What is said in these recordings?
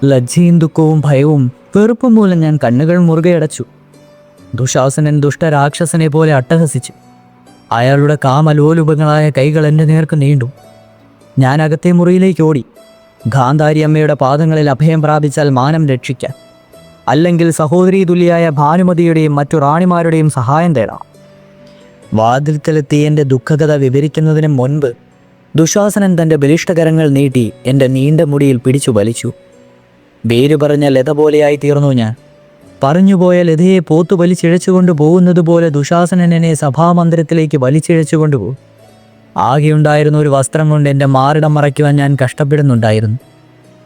ലജ്ജയും ദുഃഖവും ഭയവും വെറുപ്പും മൂലം ഞാൻ കണ്ണുകൾ മുറുകെ അടച്ചു. ദുശാസനൻ ദുഷ്ടരാക്ഷസനെ പോലെ അട്ടഹസിച്ചു. അയാളുടെ കാമലോലുപങ്ങളായ കൈകൾ എൻ്റെ നേർക്ക് നീണ്ടു. ഞാൻ അകത്തെ മുറിയിലേക്ക് ഓടി. ഗാന്ധാരി അമ്മയുടെ പാദങ്ങളിൽ അഭയം പ്രാപിച്ചാൽ മാനം രക്ഷിക്കാൻ, അല്ലെങ്കിൽ സഹോദരീ തുല്യായ ഭാനുമതിയുടെയും മറ്റു റാണിമാരുടെയും സഹായം തേടാം. വാതിൽക്കലെത്തി എൻ്റെ ദുഃഖകഥ വിവരിക്കുന്നതിന് മുൻപ് ദുശാസനൻ തൻ്റെ ബലിഷ്ഠകരങ്ങൾ നീട്ടി എൻ്റെ നീണ്ട മുടിയിൽ പിടിച്ചു വലിച്ചു. വേര് പറഞ്ഞ ലത പോലെയായി തീർന്നു ഞാൻ. പറഞ്ഞുപോയ ലതയെ പോത്തു വലിച്ചിഴച്ചുകൊണ്ട് പോകുന്നത് പോലെ ദുശാസനൻ എന്നെ സഭാമന്ദിരത്തിലേക്ക് വലിച്ചിഴച്ചുകൊണ്ടുപോകും. ആകെയുണ്ടായിരുന്ന ഒരു വസ്ത്രം കൊണ്ട് എൻ്റെ മാറിടം മറയ്ക്കുവാൻ ഞാൻ കഷ്ടപ്പെടുന്നുണ്ടായിരുന്നു.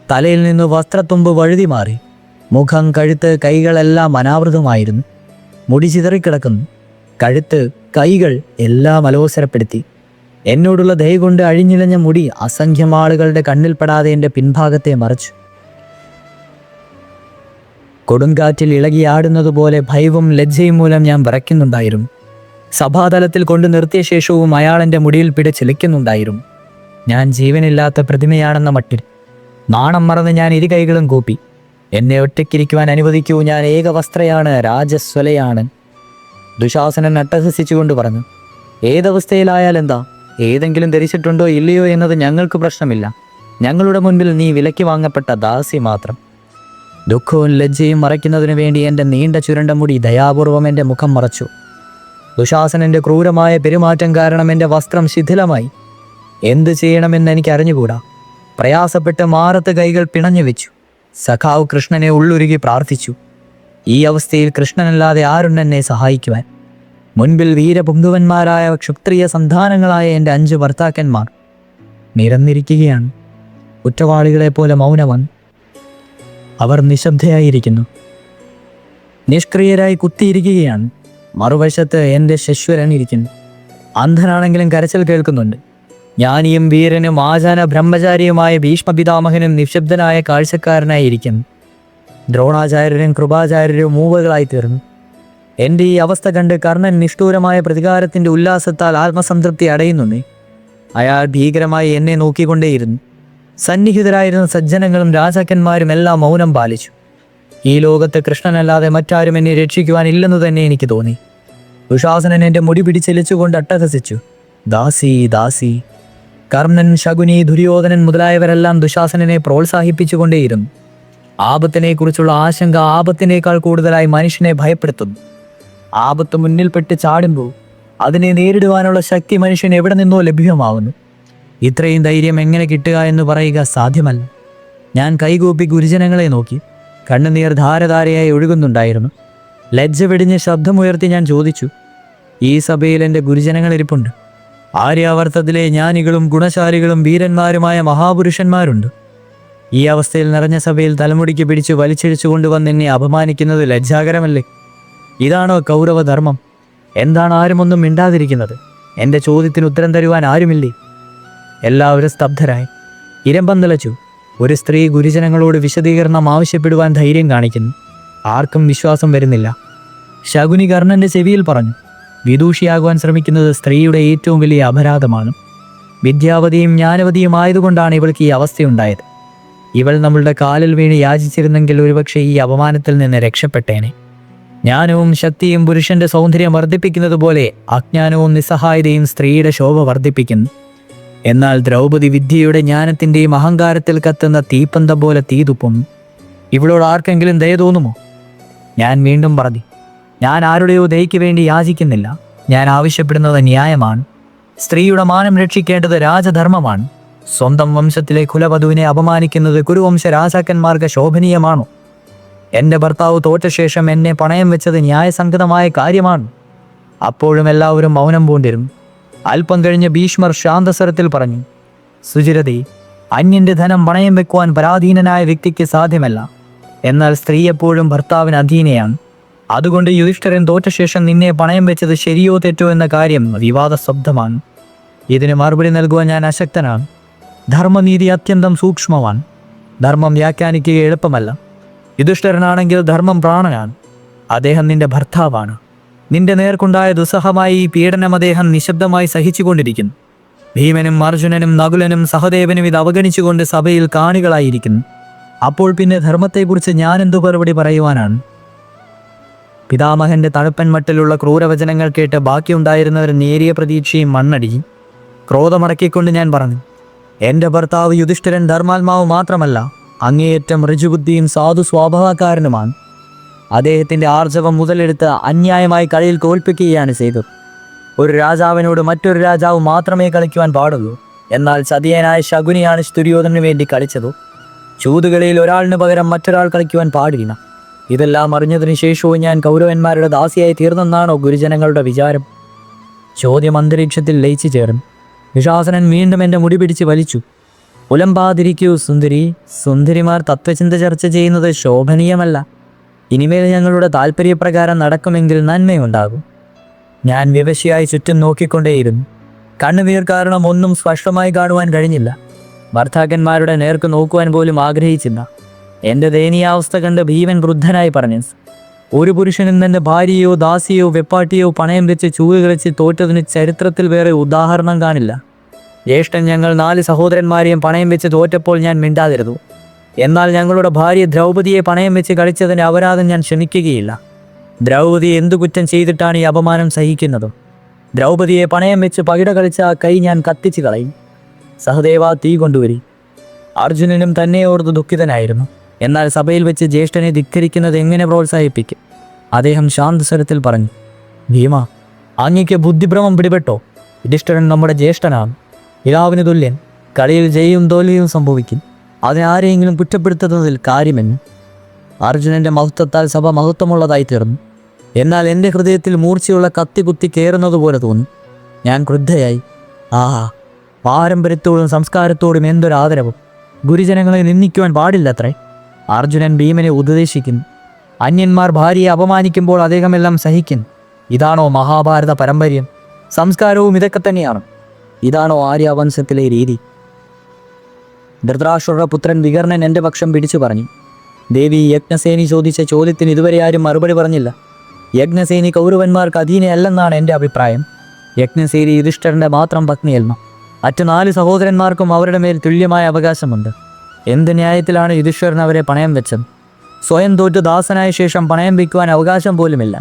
തലയിൽ നിന്ന് വസ്ത്രത്തുമ്പ് വഴുതി മാറി. മുഖം, കഴുത്ത്, കൈകളെല്ലാം അനാവൃതമായിരുന്നു. മുടി ചിതറിക്കിടക്കുന്നു. കഴുത്ത്, കൈകൾ എല്ലാം അലോസരപ്പെടുത്തി. എന്നോടുള്ള ദയ കൊണ്ട് അഴിഞ്ഞിലഞ്ഞ മുടി അസംഖ്യം ആളുകളുടെ കണ്ണിൽപ്പെടാതെ എൻ്റെ പിൻഭാഗത്തെ മറച്ചു. കൊടുങ്കാറ്റിൽ ഇളകിയാടുന്നതുപോലെ ഭയവും ലജ്ജയും മൂലം ഞാൻ വിറയ്ക്കുന്നുണ്ടായിരുന്നു. സഭാതലത്തിൽ കൊണ്ടു നിർത്തിയ ശേഷവും അയാളെൻ്റെ മുടിയിൽ പിടിച്ചിലിക്കുന്നുണ്ടായിരുന്നു. ഞാൻ ജീവനില്ലാത്ത പ്രതിമയാണെന്ന മട്ടിൽ നാണം മറന്ന് ഞാൻ ഇരു കൈകളും കൂപ്പി. എന്നെ ഒറ്റയ്ക്കിരിക്കുവാൻ അനുവദിക്കൂ, ഞാൻ ഏകവസ്ത്രയാണ്, രാജസ്വലയാണ്. ദുശാസനൻ അട്ടഹസിച്ചുകൊണ്ട് പറഞ്ഞു, ഏതവസ്ഥയിലായാലെന്താ? ഏതെങ്കിലും ധരിച്ചിട്ടുണ്ടോ ഇല്ലയോ എന്നത് ഞങ്ങൾക്ക് പ്രശ്നമില്ല. ഞങ്ങളുടെ മുൻപിൽ നീ വിലയ്ക്ക് വാങ്ങപ്പെട്ട ദാസി മാത്രം. ദുഃഖവും ലജ്ജയും മറയ്ക്കുന്നതിനു വേണ്ടി എൻ്റെ നീണ്ട ചുരുണ്ട മുടി ദയാപൂർവം എൻ്റെ മുഖം മറച്ചു. ദുശാസനൻ്റെ ക്രൂരമായ പെരുമാറ്റം കാരണം എൻ്റെ വസ്ത്രം ശിഥിലമായി. എന്ത് ചെയ്യണമെന്ന് എനിക്ക് അറിഞ്ഞുകൂടാ. പ്രയാസപ്പെട്ട് മാറത്ത് കൈകൾ പിണഞ്ഞു വെച്ചു. സഖാവ് കൃഷ്ണനെ ഉള്ളുരുകി പ്രാർത്ഥിച്ചു. ഈ അവസ്ഥയിൽ കൃഷ്ണനല്ലാതെ ആരുണ്ടെന്നെ സഹായിക്കുവാൻ? മുൻപിൽ വീരപുങ്കുവന്മാരായ ക്ഷത്രിയ സന്താനങ്ങളായ എൻ്റെ 5 ഭർത്താക്കന്മാർ നിരന്നിരിക്കുകയാണ്. കുറ്റവാളികളെപ്പോലെ മൗനവാൻ. അവർ നിശബ്ദയായിരിക്കുന്നു, നിഷ്ക്രിയരായി കുത്തിയിരിക്കുകയാണ്. മറുവശത്ത് എൻ്റെ ശശ്വരൻ ഇരിക്കുന്നു. അന്ധനാണെങ്കിലും കരച്ചിൽ കേൾക്കുന്നുണ്ട്. ജ്ഞാനിയും വീരനും ആചാര ബ്രഹ്മചാരിയുമായ ഭീഷ്മപിതാമഹനും നിശബ്ദനായ കാഴ്ചക്കാരനായിരിക്കുന്നു. ദ്രോണാചാര്യരും കൃപാചാര്യരും മൂവകളായി തീർന്നു. എൻ്റെ ഈ അവസ്ഥ കണ്ട് കർണൻ നിഷ്ഠൂരമായ പ്രതികാരത്തിൻ്റെ ഉല്ലാസത്താൽ ആത്മസംതൃപ്തി അടയുന്നുണ്ടേ. അയാൾ ഭീകരമായി എന്നെ നോക്കിക്കൊണ്ടേയിരുന്നു. സന്നിഹിതരായിരുന്ന സജ്ജനങ്ങളും രാജാക്കന്മാരും എല്ലാം മൗനം പാലിച്ചു. ഈ ലോകത്ത് കൃഷ്ണനല്ലാതെ മറ്റാരും എന്നെ രക്ഷിക്കുവാനില്ലെന്ന് തന്നെ എനിക്ക് തോന്നി. ദുശാസനൻ എൻ്റെ മുടി പിടിച്ചെലിച്ചുകൊണ്ട് അട്ടഹസിച്ചു, ദാസി ദാസി. കർണൻ, ശകുനി, ദുര്യോധനൻ മുതലായവരെല്ലാം ദുശാസനനെ പ്രോത്സാഹിപ്പിച്ചുകൊണ്ടേയിരുന്നു. ആപത്തിനെക്കുറിച്ചുള്ള ആശങ്ക ആപത്തിനേക്കാൾ കൂടുതലായി മനുഷ്യനെ ഭയപ്പെടുത്തുന്നു. ആപത്ത് മുന്നിൽപ്പെട്ട് ചാടുമ്പോൾ അതിനെ നേരിടുവാനുള്ള ശക്തി മനുഷ്യന് എവിടെ നിന്നോ ലഭ്യമാവുന്നു. ഇത്രയും ധൈര്യം എങ്ങനെ കിട്ടുക എന്ന് പറയുക സാധ്യമല്ല. ഞാൻ കൈകൂപ്പി ഗുരുജനങ്ങളെ നോക്കി. കണ്ണുനീർ ധാരധാരയായി ഒഴുകുന്നുണ്ടായിരുന്നു. ലജ്ജ വെടിഞ്ഞ് ശബ്ദമുയർത്തി ഞാൻ ചോദിച്ചു, ഈ സഭയിൽ എൻ്റെ ഗുരുജനങ്ങൾ ഇരിപ്പുണ്ട്. ആര്യാവർത്തത്തിലെ ജ്ഞാനികളും ഗുണശാലികളും വീരന്മാരുമായ മഹാപുരുഷന്മാരുണ്ട്. ഈ അവസ്ഥയിൽ നിറഞ്ഞ സഭയിൽ തലമുടിക്ക് പിടിച്ച് വലിച്ചിഴിച്ചു കൊണ്ടുവന്ന് എന്നെ അപമാനിക്കുന്നത് ലജ്ജാകരമല്ലേ? ഇതാണോ കൗരവധർമ്മം? എന്താണ് ആരുമൊന്നും മിണ്ടാതിരിക്കുന്നത്? എൻ്റെ ചോദ്യത്തിന് ഉത്തരം തരുവാൻ ആരുമില്ലേ? എല്ലാവരും സ്തബ്ധരായി. ഇരമ്പം തിളച്ചു. ഒരു സ്ത്രീ ഗുരുജനങ്ങളോട് വിശദീകരണം ആവശ്യപ്പെടുവാൻ ധൈര്യം കാണിക്കുന്നു. ആർക്കും വിശ്വാസം വരുന്നില്ല. ശകുനി കർണൻ്റെ ചെവിയിൽ പറഞ്ഞു, വിദൂഷിയാകുവാൻ ശ്രമിക്കുന്നത് സ്ത്രീയുടെ ഏറ്റവും വലിയ അപരാധമാണ്. വിദ്യാവതിയും ജ്ഞാനവതിയുമായതുകൊണ്ടാണ് ഇവൾക്ക് ഈ അവസ്ഥയുണ്ടായത്. ഇവൾ നമ്മളുടെ കാലിൽ വീണ് യാചിച്ചിരുന്നെങ്കിൽ ഒരുപക്ഷെ ഈ അപമാനത്തിൽ നിന്ന് രക്ഷപ്പെട്ടേനെ. ജ്ഞാനവും ശക്തിയും പുരുഷന്റെ സൗന്ദര്യം വർദ്ധിപ്പിക്കുന്നത് പോലെ അജ്ഞാനവും നിസ്സഹായതയും സ്ത്രീയുടെ ശോഭ വർദ്ധിപ്പിക്കുന്നു. എന്നാൽ ദ്രൗപദി വിദ്യയുടെ ജ്ഞാനത്തിൻ്റെയും അഹങ്കാരത്തിൽ കത്തുന്ന തീപ്പന്തം പോലെ തീതുപ്പുന്നു. ഇവളോട് ആർക്കെങ്കിലും ദയ തോന്നുമോ? ഞാൻ വീണ്ടും പറഞ്ഞു, ഞാൻ ആരുടെയോ ദയയ്ക്ക് വേണ്ടി യാചിക്കുന്നില്ല. ഞാൻ ആവശ്യപ്പെടുന്നത് ന്യായമാണ്. സ്ത്രീയുടെ മാനം രക്ഷിക്കേണ്ടത് രാജധർമ്മമാണ്. സ്വന്തം വംശത്തിലെ കുലവധുവിനെ അപമാനിക്കുന്നത് കുരുവംശ രാജാക്കന്മാർക്ക് ശോഭനീയമാണോ? എൻ്റെ ഭർത്താവ് തോറ്റ ശേഷം എന്നെ പണയം വെച്ചത് ന്യായസംഗതമായ കാര്യമാണ്. അപ്പോഴും എല്ലാവരും മൗനം പൂണ്ടിരുന്നു. അല്പം കഴിഞ്ഞ് ഭീഷ്മർ ശാന്തസ്വരത്തിൽ പറഞ്ഞു, സുചിരതി, അന്യൻ്റെ ധനം പണയം വെക്കുവാൻ പരാധീനനായ വ്യക്തിക്ക് സാധ്യമല്ല. എന്നാൽ സ്ത്രീ എപ്പോഴും ഭർത്താവിന് അധീനയാണ്. അതുകൊണ്ട് യുധിഷ്ഠിരൻ തോറ്റ ശേഷം നിന്നെ പണയം വെച്ചത് ശരിയോ തെറ്റോ എന്ന കാര്യം വിവാദശബ്ദമാണ്. ഇതിന് മറുപടി നൽകുവാൻ ഞാൻ അശക്തനാണ്. ധർമ്മനീതി അത്യന്തം സൂക്ഷ്മമാണ്. ധർമ്മം വ്യാഖ്യാനിക്കുക എളുപ്പമല്ല. യുധിഷ്ഠിരനാണെങ്കിൽ ധർമ്മം പ്രാണനാണ്. അദ്ദേഹം നിന്റെ ഭർത്താവാണ്. നിന്റെ നേർക്കുണ്ടായ ദുസ്സഹമായ ഈ പീഡനം അദ്ദേഹം നിശബ്ദമായി സഹിച്ചുകൊണ്ടിരിക്കുന്നു. ഭീമനും അർജുനനും നകുലനും സഹദേവനും ഇത് അവഗണിച്ചുകൊണ്ട് സഭയിൽ കാണികളായിരിക്കുന്നു. അപ്പോൾ പിന്നെ ധർമ്മത്തെക്കുറിച്ച് ഞാൻ എന്തു മറുപടി പറയുവാനാണ്? പിതാമഹന്റെ തണുപ്പൻ മട്ടിലുള്ള ക്രൂരവചനങ്ങൾ കേട്ട് ബാക്കിയുണ്ടായിരുന്നവർ നേരിയ പ്രതീക്ഷയും മണ്ണടിഞ്ഞു. ക്രോധമടക്കിക്കൊണ്ട് ഞാൻ പറഞ്ഞു, എൻ്റെ ഭർത്താവ് യുധിഷ്ഠിരൻ ധർമാത്മാവ് മാത്രമല്ല, അങ്ങേയറ്റം ഋജുബുദ്ധിയും സാധു സ്വഭാവക്കാരനുമാണ്. അദ്ദേഹത്തിൻ്റെ ആർജവം മുതലെടുത്ത് അന്യായമായി കളിയിൽ തോൽപ്പിക്കുകയാണ് ചെയ്തത്. ഒരു രാജാവിനോട് മറ്റൊരു രാജാവ് മാത്രമേ കളിക്കുവാൻ പാടുള്ളൂ. എന്നാൽ ചതിയനായ ശകുനിയാണ് ദുര്യോധനു വേണ്ടി കളിച്ചത്. ചൂതുകളിയിൽ ഒരാളിന് പകരം മറ്റൊരാൾ കളിക്കുവാൻ പാടില്ല. ഇതെല്ലാം അറിഞ്ഞതിന് ശേഷവും ഞാൻ കൗരവന്മാരുടെ ദാസിയായി തീർന്നെന്നാണോ ഗുരുജനങ്ങളുടെ വിചാരം? ചോദ്യം അന്തരീക്ഷത്തിൽ ലയിച്ചു ചേർന്നു. ദുശാസനൻ വീണ്ടും എൻ്റെ മുടി പിടിച്ച് വലിച്ചു. പുലമ്പാതിരിക്കൂ സുന്ദരി. സുന്ദരിമാർ തത്വചിന്ത ചർച്ച ചെയ്യുന്നത് ശോഭനീയമല്ല. ഇനിമേൽ ഞങ്ങളുടെ താല്പര്യപ്രകാരം നടക്കുമെങ്കിൽ നന്മയുണ്ടാകും. ഞാൻ വിവശയായി ചുറ്റും നോക്കിക്കൊണ്ടേയിരുന്നു. കണ്ണുനീർ കാരണം ഒന്നും സ്പഷ്ടമായി കാണുവാൻ കഴിഞ്ഞില്ല. ഭർത്താക്കന്മാരുടെ നേർക്ക് നോക്കുവാൻ പോലും ആഗ്രഹിച്ചില്ല. എൻ്റെ ദയനീയാവസ്ഥ കണ്ട് ഭീമൻ വൃദ്ധനായി പറഞ്ഞു, ഒരു പുരുഷനിൽ നിന്ന് ഭാര്യയോ ദാസിയോ വെപ്പാട്ടിയോ പണയം വെച്ച് ചൂത് കളിച്ച് തോറ്റതിന് ചരിത്രത്തിൽ വേറെ ഉദാഹരണം കാണില്ല. ജ്യേഷ്ഠൻ ഞങ്ങൾ 4 സഹോദരന്മാരെയും പണയം വെച്ച് തോറ്റപ്പോൾ ഞാൻ മിണ്ടാതിരുന്നു. എന്നാൽ ഞങ്ങളുടെ ഭാര്യ ദ്രൗപദിയെ പണയം വെച്ച് കളിച്ചതിന് അപരാധം ഞാൻ ക്ഷമിക്കുകയില്ല. ദ്രൗപദി എന്തു കുറ്റം ചെയ്തിട്ടാണ് ഈ അപമാനം സഹിക്കുന്നത്? ദ്രൗപദിയെ പണയം വെച്ച് പകിട കളിച്ച ആ കൈ ഞാൻ കത്തിച്ച് കളയും. സഹദേവ, തീ കൊണ്ടുവരി. അർജുനനും തന്നെ ഓർത്ത് ദുഃഖിതനായിരുന്നു. എന്നാൽ സഭയിൽ വെച്ച് ജ്യേഷ്ഠനെ ധിക്കരിക്കുന്നത് എങ്ങനെ പ്രോത്സാഹിപ്പിക്കും? അദ്ദേഹം ശാന്തസ്വരത്തിൽ പറഞ്ഞു, ഭീമ, അങ്ങയ്ക്ക് ബുദ്ധിഭ്രമം പിടിപെട്ടോ? യുധിഷ്ഠിരൻ നമ്മുടെ ജ്യേഷ്ഠനാണ്, പിതാവിന് തുല്യൻ. കളിയിൽ ജയവും തോൽവിയും സംഭവിക്കും. അതിനാരെയെങ്കിലും കുറ്റപ്പെടുത്തുന്നതിൽ കാര്യമെന്ന്. അർജുനൻ്റെ മഹത്വത്താൽ സഭ മഹത്വമുള്ളതായി തീർന്നു. എന്നാൽ എൻ്റെ ഹൃദയത്തിൽ മൂർച്ചയുള്ള കത്തി കുത്തി കയറുന്നത് പോലെ തോന്നി. ഞാൻ ക്രുദ്ധയായി. ആഹാ, പാരമ്പര്യത്തോടും സംസ്കാരത്തോടും എന്തൊരാദരവും! ഗുരുജനങ്ങളെ നിന്ദിക്കുവാൻ പാടില്ലത്രേ. അർജുനൻ ഭീമനെ ഉപദേശിക്കുന്നു. അന്യന്മാർ ഭാര്യയെ അപമാനിക്കുമ്പോൾ അദ്ദേഹമെല്ലാം സഹിക്കുന്നു. ഇതാണോ മഹാഭാരത പാരമ്പര്യം? സംസ്കാരവും ഇതൊക്കെ തന്നെയാണ്. ഇതാണോ ആര്യവംശത്തിലെ രീതി? ധൃതരാഷ്ട്രരുടെ പുത്രൻ വികർണൻ എൻ്റെ പക്ഷം പിടിച്ചു പറഞ്ഞു. ദേവി, യജ്ഞസേനി ചോദിച്ച ചോദ്യത്തിന് ഇതുവരെ ആരും മറുപടി പറഞ്ഞില്ല. യജ്ഞസേനി കൗരവന്മാർക്ക് അധീനയല്ലെന്നാണ് എൻ്റെ അഭിപ്രായം. യജ്ഞസേനി യുധിഷ്ഠിരൻ്റെ മാത്രം പത്നിയല്ല. മറ്റു 4 സഹോദരന്മാർക്കും അവരുടെ മേൽ തുല്യമായ അവകാശമുണ്ട്. എന്ത് ന്യായത്തിലാണ് യുധിഷ്ഠിരൻ അവരെ പണയം വെച്ചത്? സ്വയം തോറ്റ് ദാസനായ ശേഷം പണയം വയ്ക്കുവാൻ അവകാശം പോലുമില്ല.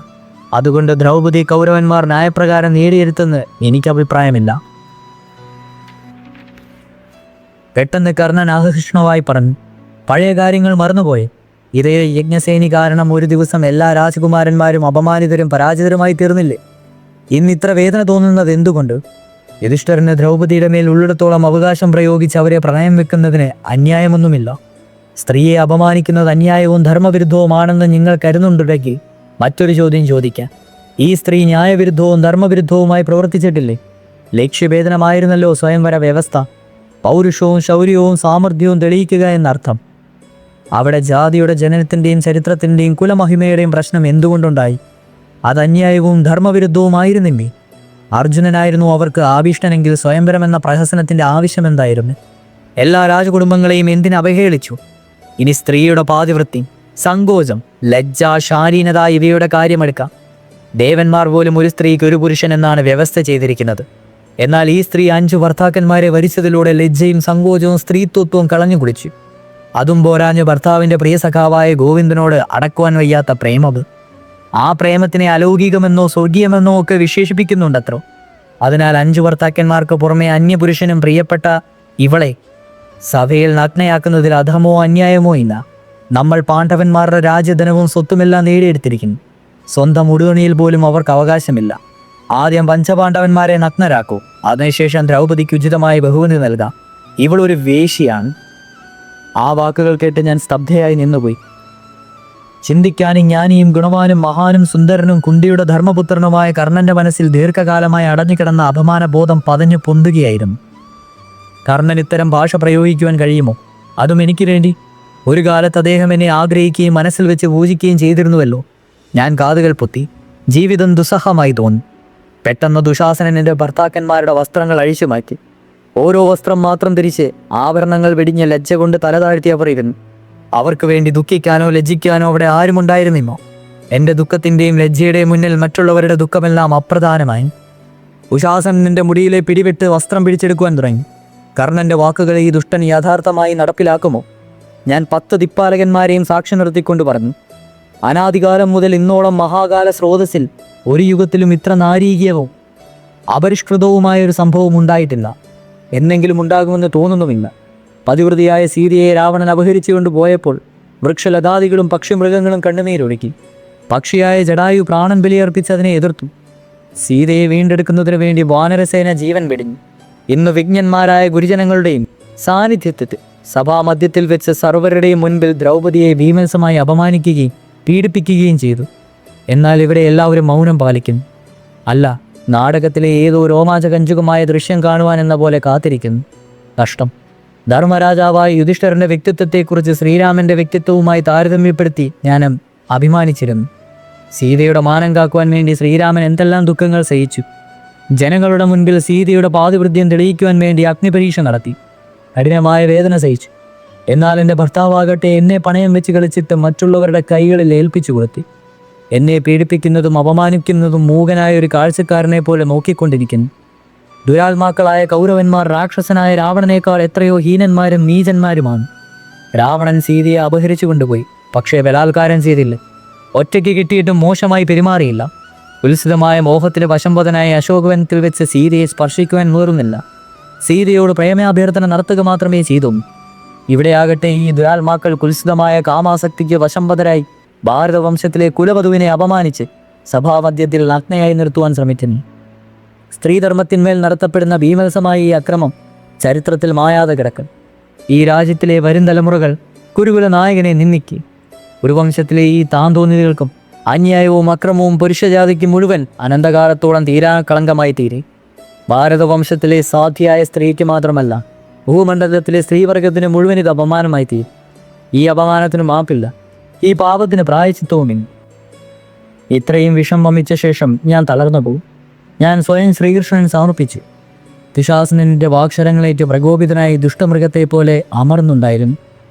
അതുകൊണ്ട് ദ്രൗപദി കൗരവന്മാർ ന്യായപ്രകാരം നേടിയെടുത്തെന്ന് എനിക്ക് അഭിപ്രായമില്ല. പെട്ടെന്ന് കർണൻ ആകർഷണമായി പറഞ്ഞു, പഴയ കാര്യങ്ങൾ മറന്നുപോയി. ഇതേ യജ്ഞസേനി കാരണം ഒരു ദിവസം എല്ലാ രാജകുമാരന്മാരും അപമാനിതരും പരാജിതരുമായി തീർന്നില്ലേ? ഇന്നിത്ര വേദന തോന്നുന്നത് എന്തുകൊണ്ട്? യുധിഷ്ഠിരന് ദ്രൗപദിയുടെ മേൽ ഉള്ളിടത്തോളം അവകാശം പ്രയോഗിച്ച് അവരെ പ്രണയം വെക്കുന്നതിന് അന്യായമൊന്നുമില്ല. സ്ത്രീയെ അപമാനിക്കുന്നത് അന്യായവും ധർമ്മവിരുദ്ധവുമാണെന്ന് നിങ്ങൾ കരുതുന്നുണ്ടെങ്കിൽ മറ്റൊരു ചോദ്യം ചോദിക്കാം. ഈ സ്ത്രീ ന്യായവിരുദ്ധവും ധർമ്മവിരുദ്ധവുമായി പ്രവർത്തിച്ചിട്ടില്ലേ? ലക്ഷ്യഭേദനമായിരുന്നല്ലോ സ്വയംവര വ്യവസ്ഥ. പൗരുഷവും ശൗര്യവും സാമർഥ്യവും തെളിയിക്കുക എന്നർത്ഥം. അവിടെ ജാതിയുടെ ജനനത്തിൻ്റെയും ചരിത്രത്തിൻ്റെയും കുലമഹിമയുടെയും പ്രശ്നം എന്തുകൊണ്ടുണ്ടായി? അത് അന്യായവും ധർമ്മവിരുദ്ധവുമായിരുന്നില്ലേ? അർജുനനായിരുന്നു അവർക്ക് ആഭീഷ്ടനെങ്കിൽ സ്വയംവരം എന്ന പ്രഹസനത്തിൻ്റെ ആവശ്യമെന്തായിരുന്നു? എല്ലാ രാജകുടുംബങ്ങളെയും എന്തിന് അവഹേളിച്ചു? ഇനി സ്ത്രീയുടെ പാതിവൃത്തി, സങ്കോചം, ലജ്ജ, ശാലീനത ഇവയുടെ കാര്യമെടുക്കാം. ദേവന്മാർ പോലും ഒരു സ്ത്രീക്ക് ഒരു പുരുഷൻ എന്നാണ് വ്യവസ്ഥ ചെയ്തിരിക്കുന്നത്. എന്നാൽ ഈ സ്ത്രീ 5 ഭർത്താക്കന്മാരെ വരിച്ചതിലൂടെ ലജ്ജയും സങ്കോചവും സ്ത്രീത്വത്വവും കളഞ്ഞു കുടിച്ചു. അതും പോരാഞ്ഞു ഭർത്താവിൻ്റെ പ്രിയ സഖാവായ ഗോവിന്ദനോട് അടക്കുവാൻ വയ്യാത്ത പ്രേമത്. ആ പ്രേമത്തിനെ അലൗകികമെന്നോ സ്വർഗീയമെന്നോ ഒക്കെ വിശേഷിപ്പിക്കുന്നുണ്ടത്രോ. അതിനാൽ 5 ഭർത്താക്കന്മാർക്ക് പുറമെ അന്യപുരുഷനും പ്രിയപ്പെട്ട ഇവളെ സഭയിൽ നഗ്നയാക്കുന്നതിൽ അധമോ അന്യായമോ ഇല്ല. നമ്മൾ പാണ്ഡവന്മാരുടെ രാജ്യധനവും സ്വത്തുമെല്ലാം നേടിയെടുത്തിരിക്കുന്നു. സ്വന്തം ഉടുതുണിയിൽ പോലും അവർക്ക് അവകാശമില്ല. ആദ്യം പഞ്ചപാണ്ഡവന്മാരെ നഗ്നരാക്കൂ, അതിനുശേഷം ദ്രൗപദിക്ക് ഉചിതമായ ബഹുമതി നൽകാം. ഇവളൊരു വേശ്യയാണ്. ആ വാക്കുകൾ കേട്ട് ഞാൻ സ്തബ്ധയായി നിന്നുപോയി. ചിന്തിക്കാനും ജ്ഞാനിയും ഗുണവാനും മഹാനും സുന്ദരനും കുന്തിയുടെ ധർമ്മപുത്രനുമായ കർണന്റെ മനസ്സിൽ ദീർഘകാലമായി അടഞ്ഞുകിടന്ന അപമാനബോധം പതഞ്ഞു പൊന്തുകയായിരുന്നു. കർണൻ ഇത്തരം ഭാഷ പ്രയോഗിക്കുവാൻ കഴിയുമോ? അതും എനിക്ക് വേണ്ടി? ഒരു കാലത്ത് അദ്ദേഹം എന്നെ ആഗ്രഹിക്കുകയും മനസ്സിൽ വെച്ച് പൂജിക്കുകയും ചെയ്തിരുന്നുവല്ലോ. ഞാൻ കാതുകൾ പൊത്തി. ജീവിതം ദുസ്സഹമായി തോന്നി. പെട്ടെന്ന് ദുശാസനൻ എൻ്റെ ഭർത്താക്കന്മാരുടെ വസ്ത്രങ്ങൾ അഴിച്ചു മാറ്റി. ഓരോ വസ്ത്രം മാത്രം ധരിച്ച് ആഭരണങ്ങൾ വെടിഞ്ഞ് ലജ്ജ കൊണ്ട് തല താഴ്ത്തിയവർ ഇരുന്നു. അവർക്ക് വേണ്ടി ദുഃഖിക്കാനോ ലജ്ജിക്കാനോ അവിടെ ആരുമുണ്ടായിരുന്നില്ലോ. എൻ്റെ ദുഃഖത്തിൻ്റെയും ലജ്ജയുടെയും മുന്നിൽ മറ്റുള്ളവരുടെ ദുഃഖമെല്ലാം അപ്രധാനമായി. ദുശാസനൻ്റെ മുടിയിലെ പിടിവിട്ട് വസ്ത്രം പിടിച്ചെടുക്കുവാൻ തുടങ്ങി. കർണൻ്റെ വാക്കുകളെ ഈ ദുഷ്ടൻ യഥാർത്ഥമായി നടപ്പിലാക്കുമോ? ഞാൻ 10 ദിക്പാലകന്മാരെയും സാക്ഷി നിർത്തിക്കൊണ്ട് പറഞ്ഞു, അനാദികാലം മുതൽ ഇന്നോളം മഹാകാല സ്രോതസ്സിൽ ഒരു യുഗത്തിലും ഇത്ര നാരീകീയവും അപരിഷ്കൃതവുമായൊരു സംഭവം ഉണ്ടായിട്ടില്ല. എന്നെങ്കിലും ഉണ്ടാകുമെന്ന് തോന്നുന്നുമില്ല. പതിവൃതിയായ സീതയെ രാവണൻ അപഹരിച്ചുകൊണ്ട് പോയപ്പോൾ വൃക്ഷലതാദികളും പക്ഷിമൃഗങ്ങളും കണ്ണുനീരൊഴുക്കി. പക്ഷിയായ ജടായു പ്രാണൻ ബലിയർപ്പിച്ച് അതിനെ എതിർത്തു. സീതയെ വീണ്ടെടുക്കുന്നതിനു വേണ്ടി വാനരസേന ജീവൻ വെടിഞ്ഞു. ഇന്ന് വിജ്ഞന്മാരായ ഗുരുജനങ്ങളുടെയും സാന്നിധ്യത്തിൽ സഭാമധ്യത്തിൽ വെച്ച് സർവരുടെയും മുൻപിൽ ദ്രൗപദിയെ ഭീമസമായി അപമാനിക്കുകയും പീഡിപ്പിക്കുകയും ചെയ്തു. എന്നാൽ ഇവിടെ എല്ലാവരും മൗനം പാലിക്കുന്നു. അല്ല, നാടകത്തിലെ ഏതോ രോമാഞ്ചകഞ്ചുകമായ ദൃശ്യം കാണുവാൻ എന്ന പോലെ കാത്തിരിക്കുന്നു. കഷ്ടം. ധർമ്മരാജാവായ യുധിഷ്ഠിരന്റെ വ്യക്തിത്വത്തെക്കുറിച്ച് ശ്രീരാമന്റെ വ്യക്തിത്വവുമായി താരതമ്യപ്പെടുത്തി ഞാൻ അഭിമാനിച്ചിരുന്നു. സീതയുടെ മാനം കാക്കുവാൻ വേണ്ടി ശ്രീരാമൻ എന്തെല്ലാം ദുഃഖങ്ങൾ സഹിച്ചു. ജനങ്ങളുടെ മുൻപിൽ സീതയുടെ പാതിവൃദ്ധ്യം തെളിയിക്കുവാൻ വേണ്ടി അഗ്നിപരീക്ഷ നടത്തി. കഠിനമായ വേദന സഹിച്ചു. എന്നാൽ എൻ്റെ ഭർത്താവാകട്ടെ എന്നെ പണയം വെച്ച് കളിച്ചിട്ട് മറ്റുള്ളവരുടെ കൈകളിൽ ഏൽപ്പിച്ചു കൊടുത്തി. എന്നെ പീഡിപ്പിക്കുന്നതും അപമാനിക്കുന്നതും മൂകനായ ഒരു കാഴ്ചക്കാരനെ പോലെ നോക്കിക്കൊണ്ടിരിക്കുന്നു. ദുരാത്മാക്കളായ കൗരവന്മാർ രാക്ഷസനായ രാവണനേക്കാൾ എത്രയോ ഹീനന്മാരും നീചന്മാരുമാണ്. രാവണൻ സീതയെ അപഹരിച്ചു കൊണ്ടുപോയി. പക്ഷേ ബലാത്കാരം ചെയ്തില്ല. ഒറ്റയ്ക്ക് കിട്ടിയിട്ടും മോശമായി പെരുമാറിയില്ല. ഉത്സിതമായ മോഹത്തിന് വശംവദനായ അശോകവനത്തിൽ വെച്ച് സീതയെ സ്പർശിക്കുവാൻ മുതിർന്നില്ല. സീതയോട് പ്രേമാഭ്യർത്ഥന നടത്തുക മാത്രമേ ചെയ്തു. ഇവിടെയാകട്ടെ ഈ ദുരാത്മാക്കൾ കുൽസിതമായ കാമാസക്തിക്ക് വശംവദരായി ഭാരതവംശത്തിലെ കുലവധുവിനെ അപമാനിച്ച് സഭാമധ്യത്തിൽ നഗ്നയായി നിർത്തുവാൻ ശ്രമിക്കുന്നു. സ്ത്രീധർമ്മത്തിന്മേൽ നടത്തപ്പെടുന്ന ഭീമസമായ ഈ അക്രമം ചരിത്രത്തിൽ മായാതെ കിടക്കും. ഈ രാജ്യത്തിലെ വരും തലമുറകൾ കുരുകുല നായകനെ നിന്ദിക്കി. ഒരു വംശത്തിലെ ഈ താന്തോന്നികൾക്കും അന്യായവും അക്രമവും പുരുഷജാതിക്ക് മുഴുവൻ അനന്തകാലത്തോളം കളങ്കമായി തീരെ. ഭാരതവംശത്തിലെ സാധ്യയായ സ്ത്രീക്ക് മാത്രമല്ല, ഭൂമണ്ഡലത്തിലെ സ്ത്രീവർഗത്തിന് മുഴുവൻ ഇത് അപമാനമായി തീരും. ഈ അപമാനത്തിന് മാപ്പില്ല. ഈ പാപത്തിന് പ്രായശ്ചിത്തവുമില്ല. ഇത്രയും വിഷം വമിച്ച ശേഷം ഞാൻ തളർന്നു പോകും. ഞാൻ സ്വയം ശ്രീകൃഷ്ണൻ സമർപ്പിച്ചു. പിശാചിന്റെ വാക്ഷരങ്ങളേറ്റ് പ്രകോപിതനായി ദുഷ്ടമൃഗത്തെ പോലെ അമർന്നുണ്ടായിരുന്നു.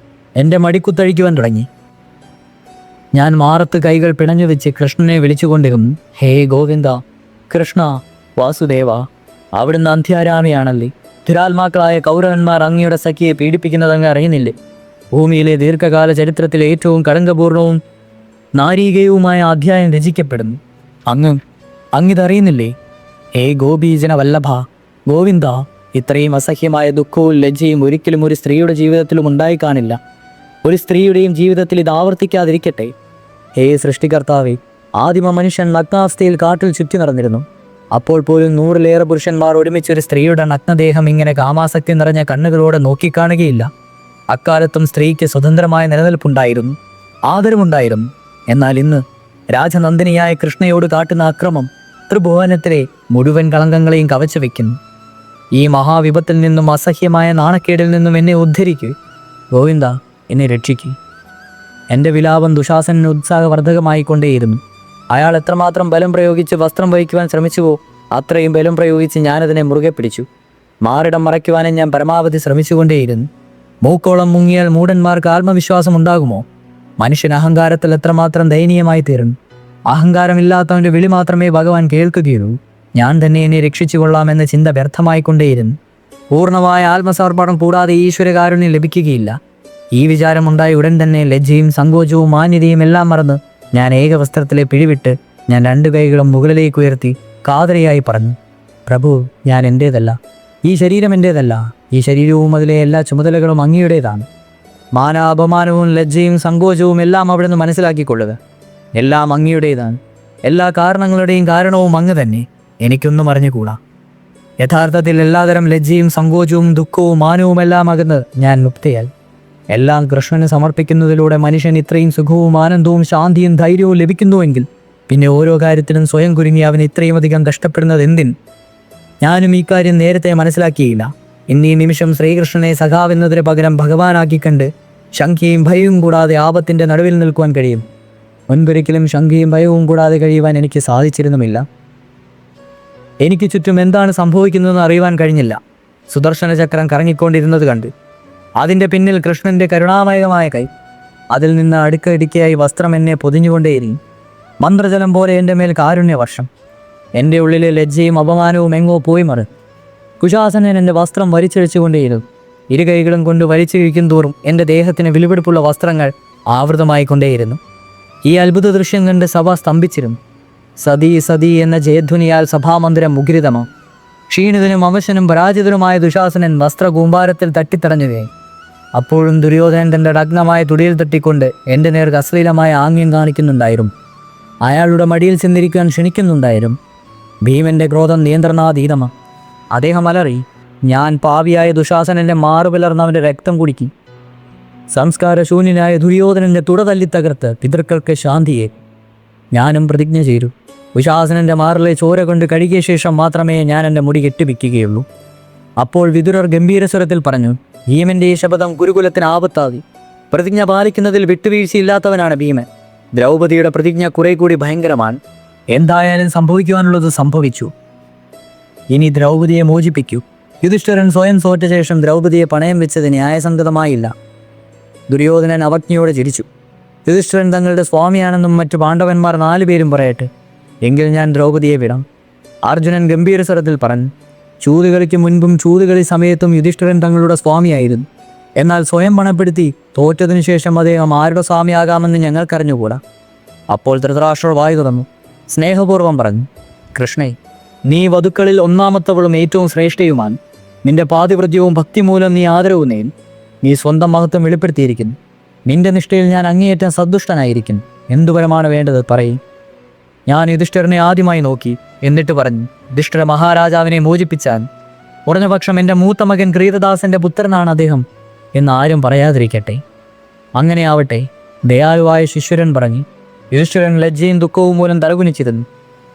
എൻ്റെ മടിക്കുത്തഴിക്കുവാൻ തുടങ്ങി. ഞാൻ മാറത്ത് കൈകൾ പിണഞ്ഞു വെച്ച് കൃഷ്ണനെ വിളിച്ചുകൊണ്ടിരുന്നു. ഹേ ഗോവിന്ദ, കൃഷ്ണ, വാസുദേവ, അവിടുന്ന് അന്ത്യാരാമിയാണല്ലേ. ദുരാത്മാക്കളായ കൗരവന്മാർ അങ്ങയുടെ സഖിയെ പീഡിപ്പിക്കുന്നതങ്ങ് അറിയുന്നില്ലേ? ഭൂമിയിലെ ദീർഘകാല ചരിത്രത്തിലെ ഏറ്റവും കളങ്കപൂർണവും നാരീകയുമായ അധ്യായം രചിക്കപ്പെടുന്നു. അങ്ങിതറിയുന്നില്ലേ? ഹേ ഗോപീജന വല്ലഭ, ഗോവിന്ദ, ഇത്രയും അസഹ്യമായ ദുഃഖവും ലജ്ജയും ഒരിക്കലും ഒരു സ്ത്രീയുടെ ജീവിതത്തിലും ഉണ്ടായി കാണില്ല. ഒരു സ്ത്രീയുടെയും ജീവിതത്തിൽ ഇത് ആവർത്തിക്കാതിരിക്കട്ടെ. ഹേ സൃഷ്ടികർത്താവേ, ആദിമ മനുഷ്യൻ നഗ്നാവസ്ഥയിൽ കാട്ടിൽ ചുറ്റി നടന്നിരുന്നു. അപ്പോൾ പോലും 100-ലേറെ പുരുഷന്മാർ ഒരുമിച്ചൊരു സ്ത്രീയുടെ നഗ്നദേഹം ഇങ്ങനെ കാമാസക്തി നിറഞ്ഞ കണ്ണുകളോടെ നോക്കിക്കാണുകയില്ല. അക്കാലത്തും സ്ത്രീക്ക് സ്വതന്ത്രമായ നിലനിൽപ്പുണ്ടായിരുന്നു, ആദരവുണ്ടായിരുന്നു. എന്നാൽ ഇന്ന് രാജനന്ദിനിയായ കൃഷ്ണയോട് കാട്ടുന്ന അക്രമം ത്രിഭുവനത്തിലെ മുഴുവൻ കളങ്കങ്ങളെയും കവച്ചു വയ്ക്കുന്നു. ഈ മഹാവിപത്തിൽ നിന്നും അസഹ്യമായ നാണക്കേടിൽ നിന്നും എന്നെ ഉദ്ധരിക്കൂ. ഗോവിന്ദ, എന്നെ രക്ഷിക്കൂ. എൻ്റെ വിലാപം ദുശാസനന് ഉത്സാഹവർദ്ധകമായിക്കൊണ്ടേയിരുന്നു. അയാൾ എത്രമാത്രം ബലം പ്രയോഗിച്ച് വസ്ത്രം വഹിക്കുവാൻ ശ്രമിച്ചുവോ അത്രയും ബലം പ്രയോഗിച്ച് ഞാനതിനെ മുറുകെ പിടിച്ചു. മാറിടം മറയ്ക്കുവാനും ഞാൻ പരമാവധി ശ്രമിച്ചുകൊണ്ടേയിരുന്നു. മൂക്കോളം മുങ്ങിയാൽ മൂടന്മാർക്ക് ആത്മവിശ്വാസം ഉണ്ടാകുമോ? മനുഷ്യൻ അഹങ്കാരത്തിൽ എത്രമാത്രം ദയനീയമായി തീരുന്നു. അഹങ്കാരമില്ലാത്തവൻ്റെ വിളി മാത്രമേ ഭഗവാൻ കേൾക്കുകയുള്ളൂ. ഞാൻ തന്നെ എന്നെ രക്ഷിച്ചു കൊള്ളാമെന്ന ചിന്ത വ്യർത്ഥമായിക്കൊണ്ടേയിരുന്നു. പൂർണ്ണമായ ആത്മസമർപ്പണം കൂടാതെ ഈശ്വരകാരുണ്യം ലഭിക്കുകയില്ല. ഈ വിചാരമുണ്ടായ ഉടൻ തന്നെ ലജ്ജയും സങ്കോചവും മാന്യതയും എല്ലാം മറന്ന് ഞാൻ ഏകവസ്ത്രത്തിലെ പിടിവിട്ട് ഞാൻ 2 കൈകളും മുകളിലേക്ക് ഉയർത്തി കാതരയായി പറഞ്ഞു, പ്രഭു, ഞാൻ എൻ്റേതല്ല. ഈ ശരീരം എൻ്റേതല്ല. ഈ ശരീരവും അതിലെ എല്ലാ ചുമതലകളും അങ്ങയുടേതാണ്. മാനാപമാനവും ലജ്ജയും സങ്കോചവും എല്ലാം അവിടുന്ന് മനസ്സിലാക്കിക്കൊള്ളുക. എല്ലാം അങ്ങയുടേതാണ്. എല്ലാ കാരണങ്ങളുടെയും കാരണവും അങ്ങ് തന്നെ. എനിക്കൊന്നും അറിഞ്ഞുകൂടാ. യഥാർത്ഥത്തിൽ എല്ലാതരം ലജ്ജയും സങ്കോചവും ദുഃഖവും മാനവുമെല്ലാം അകന്ന് ഞാൻ മുക്തയാൽ. എല്ലാം കൃഷ്ണന് സമർപ്പിക്കുന്നതിലൂടെ മനുഷ്യൻ ഇത്രയും സുഖവും ആനന്ദവും ശാന്തിയും ധൈര്യവും ലഭിക്കുന്നുവെങ്കിൽ പിന്നെ ഓരോ കാര്യത്തിനും സ്വയം കുരുങ്ങി അവൻ ഇത്രയും അധികം കഷ്ടപ്പെടുന്നത് എന്തിന്? ഞാനും ഈ കാര്യം നേരത്തെ മനസ്സിലാക്കിയില്ല. ഇന്നീ നിമിഷം ശ്രീകൃഷ്ണനെ സഖാവെന്നതിന് പകരം ഭഗവാനാക്കിക്കണ്ട് ശങ്കയും ഭയവും കൂടാതെ ആപത്തിൻ്റെ നടുവിൽ നിൽക്കുവാൻ കഴിയും. മുൻപൊരിക്കലും ശങ്കയും ഭയവും കൂടാതെ കഴിയുവാൻ എനിക്ക് സാധിച്ചിരുന്നുമില്ല. എനിക്ക് ചുറ്റും എന്താണ് സംഭവിക്കുന്നതെന്ന് അറിയുവാൻ കഴിഞ്ഞില്ല. സുദർശന ചക്രം കറങ്ങിക്കൊണ്ടിരുന്നത് കണ്ട് അതിൻ്റെ പിന്നിൽ കൃഷ്ണൻ്റെ കരുണാമയമായ കൈ. അതിൽ നിന്ന് അടുക്കടുക്കിയായി വസ്ത്രം എന്നെ പൊതിഞ്ഞുകൊണ്ടേയിരുന്നു. മന്ത്രജലം പോലെ എൻ്റെ മേൽ കാരുണ്യവർഷം. എൻ്റെ ഉള്ളിലെ ലജ്ജയും അപമാനവും എങ്ങോ പോയി മറന്നു. കുശാസനൻ എൻ്റെ വസ്ത്രം വലിച്ചഴിച്ചുകൊണ്ടേയിരുന്നു. ഇരു കൈകളും കൊണ്ട് വലിച്ചു കഴിക്കും തോറും എൻ്റെ ദേഹത്തിന് വിലുവെടുപ്പുള്ള വസ്ത്രങ്ങൾ ആവൃതമായി കൊണ്ടേയിരുന്നു. ഈ അത്ഭുത ദൃശ്യം കണ്ട് സഭ സ്തംഭിച്ചിരുന്നു. സതീ സതീ എന്ന ജയധ്വനിയാൽ സഭാമന്ദിരം മുഖരിതമോ. ക്ഷീണിതനും അവശനും പരാജിതനുമായ ദുശാസനൻ വസ്ത്രകൂമ്പാരത്തിൽ തട്ടിത്തടഞ്ഞുകയായി. അപ്പോഴും ദുര്യോധനൻ തൻ്റെ നഗ്നമായ തുടിയിൽ തട്ടിക്കൊണ്ട് എൻ്റെ നേർക്ക് അശ്ലീലമായ ആംഗ്യം കാണിക്കുന്നുണ്ടായിരുന്നു. അയാളുടെ മടിയിൽ ചെന്നിരിക്കാൻ ക്ഷണിക്കുന്നുണ്ടായിരുന്നു. ഭീമൻ്റെ ക്രോധം നിയന്ത്രണാതീതമാണ്. അദ്ദേഹം അലറി, ഞാൻ പാപിയായ ദുശാസനൻ്റെ മാറുപിളർന്നവൻ്റെ രക്തം കുടിക്കും. സംസ്കാരശൂന്യനായ ദുര്യോധനൻ്റെ തുട തല്ലിത്തകർത്ത് പിതൃക്കൾക്ക് ശാന്തിയെ. ഞാനും പ്രതിജ്ഞ ചെയ്തു, ദുശാസനൻ്റെ മാറിലെ ചോര കൊണ്ട് കഴുകിയ ശേഷം മാത്രമേ ഞാൻ എൻ്റെ മുടി കെട്ടിപ്പിക്കുകയുള്ളൂ. അപ്പോൾ വിതുരർ ഗംഭീരസ്വരത്തിൽ പറഞ്ഞു, ഭീമൻ്റെ ഈ ശപഥം ഗുരുകുലത്തിന് ആപത്താതി. പ്രതിജ്ഞ പാലിക്കുന്നതിൽ വിട്ടുവീഴ്ചയില്ലാത്തവനാണ് ഭീമൻ. ദ്രൗപദിയുടെ പ്രതിജ്ഞ കുറെ കൂടി ഭയങ്കരമാണ്. എന്തായാലും സംഭവിക്കുവാനുള്ളത് സംഭവിച്ചു. ഇനി ദ്രൗപദിയെ മോചിപ്പിക്കൂ. യുധിഷ്ഠിരൻ സ്വയം തോറ്റ ശേഷം ദ്രൗപദിയെ പണയം വെച്ചത് ന്യായസംഗതമായില്ല. ദുര്യോധനൻ അവജ്ഞയോടെ ചിരിച്ചു. യുധിഷ്ഠിരൻ തങ്ങളുടെ സ്വാമിയാണെന്നും മറ്റു പാണ്ഡവന്മാർ 4 പേരും പറയട്ടെ, എങ്കിൽ ഞാൻ ദ്രൗപദിയെ വിടാം. അർജുനൻ ഗംഭീര സ്വരത്തിൽ പറഞ്ഞു, ചൂതുകളിക്ക് മുൻപും ചൂതുകളി സമയത്തും യുധിഷ്ഠിരൻ തങ്ങളുടെ സ്വാമിയായിരുന്നു. എന്നാൽ സ്വയം പണപ്പെടുത്തി തോറ്റതിനു ശേഷം അദ്ദേഹം ആരുടെ സ്വാമിയാകാമെന്ന് ഞങ്ങൾക്കറിഞ്ഞുകൂടാ. അപ്പോൾ ധൃതരാഷ്ട്രർ വായു തുറന്നു സ്നേഹപൂർവ്വം പറഞ്ഞു, കൃഷ്ണേ, നീ വധുക്കളിൽ ഒന്നാമത്തവളും ഏറ്റവും ശ്രേഷ്ഠയുമാണ്. നിന്റെ പാതിവൃത്യവും ഭക്തി മൂലം നീ ആദരവും നേടി. നീ സ്വന്തം മഹത്വം വെളിപ്പെടുത്തിയിരിക്കുന്നു. നിന്റെ നിഷ്ഠയിൽ ഞാൻ അങ്ങേയറ്റം സന്തുഷ്ടനായിരിക്കുന്നു. എന്തുപരമാണ് വേണ്ടത് പറയും. ഞാൻ യുധിഷ്ഠിരനെ ആദ്യമായി നോക്കി. എന്നിട്ട് പറഞ്ഞു, യുധിഷ്ഠിര മഹാരാജാവിനെ മോചിപ്പിച്ചാൽ കുറഞ്ഞപക്ഷം എൻ്റെ മൂത്ത മകൻ ക്രീതദാസൻ്റെ പുത്രനാണ് അദ്ദേഹം എന്ന് ആരും പറയാതിരിക്കട്ടെ. അങ്ങനെ ആവട്ടെ. ദയാലുവായ ശിശുരൻ പറഞ്ഞു. യുധിഷ്ഠിരൻ ലജ്ജയും ദുഃഖവും മൂലം തലകുനിച്ചിരുന്നു.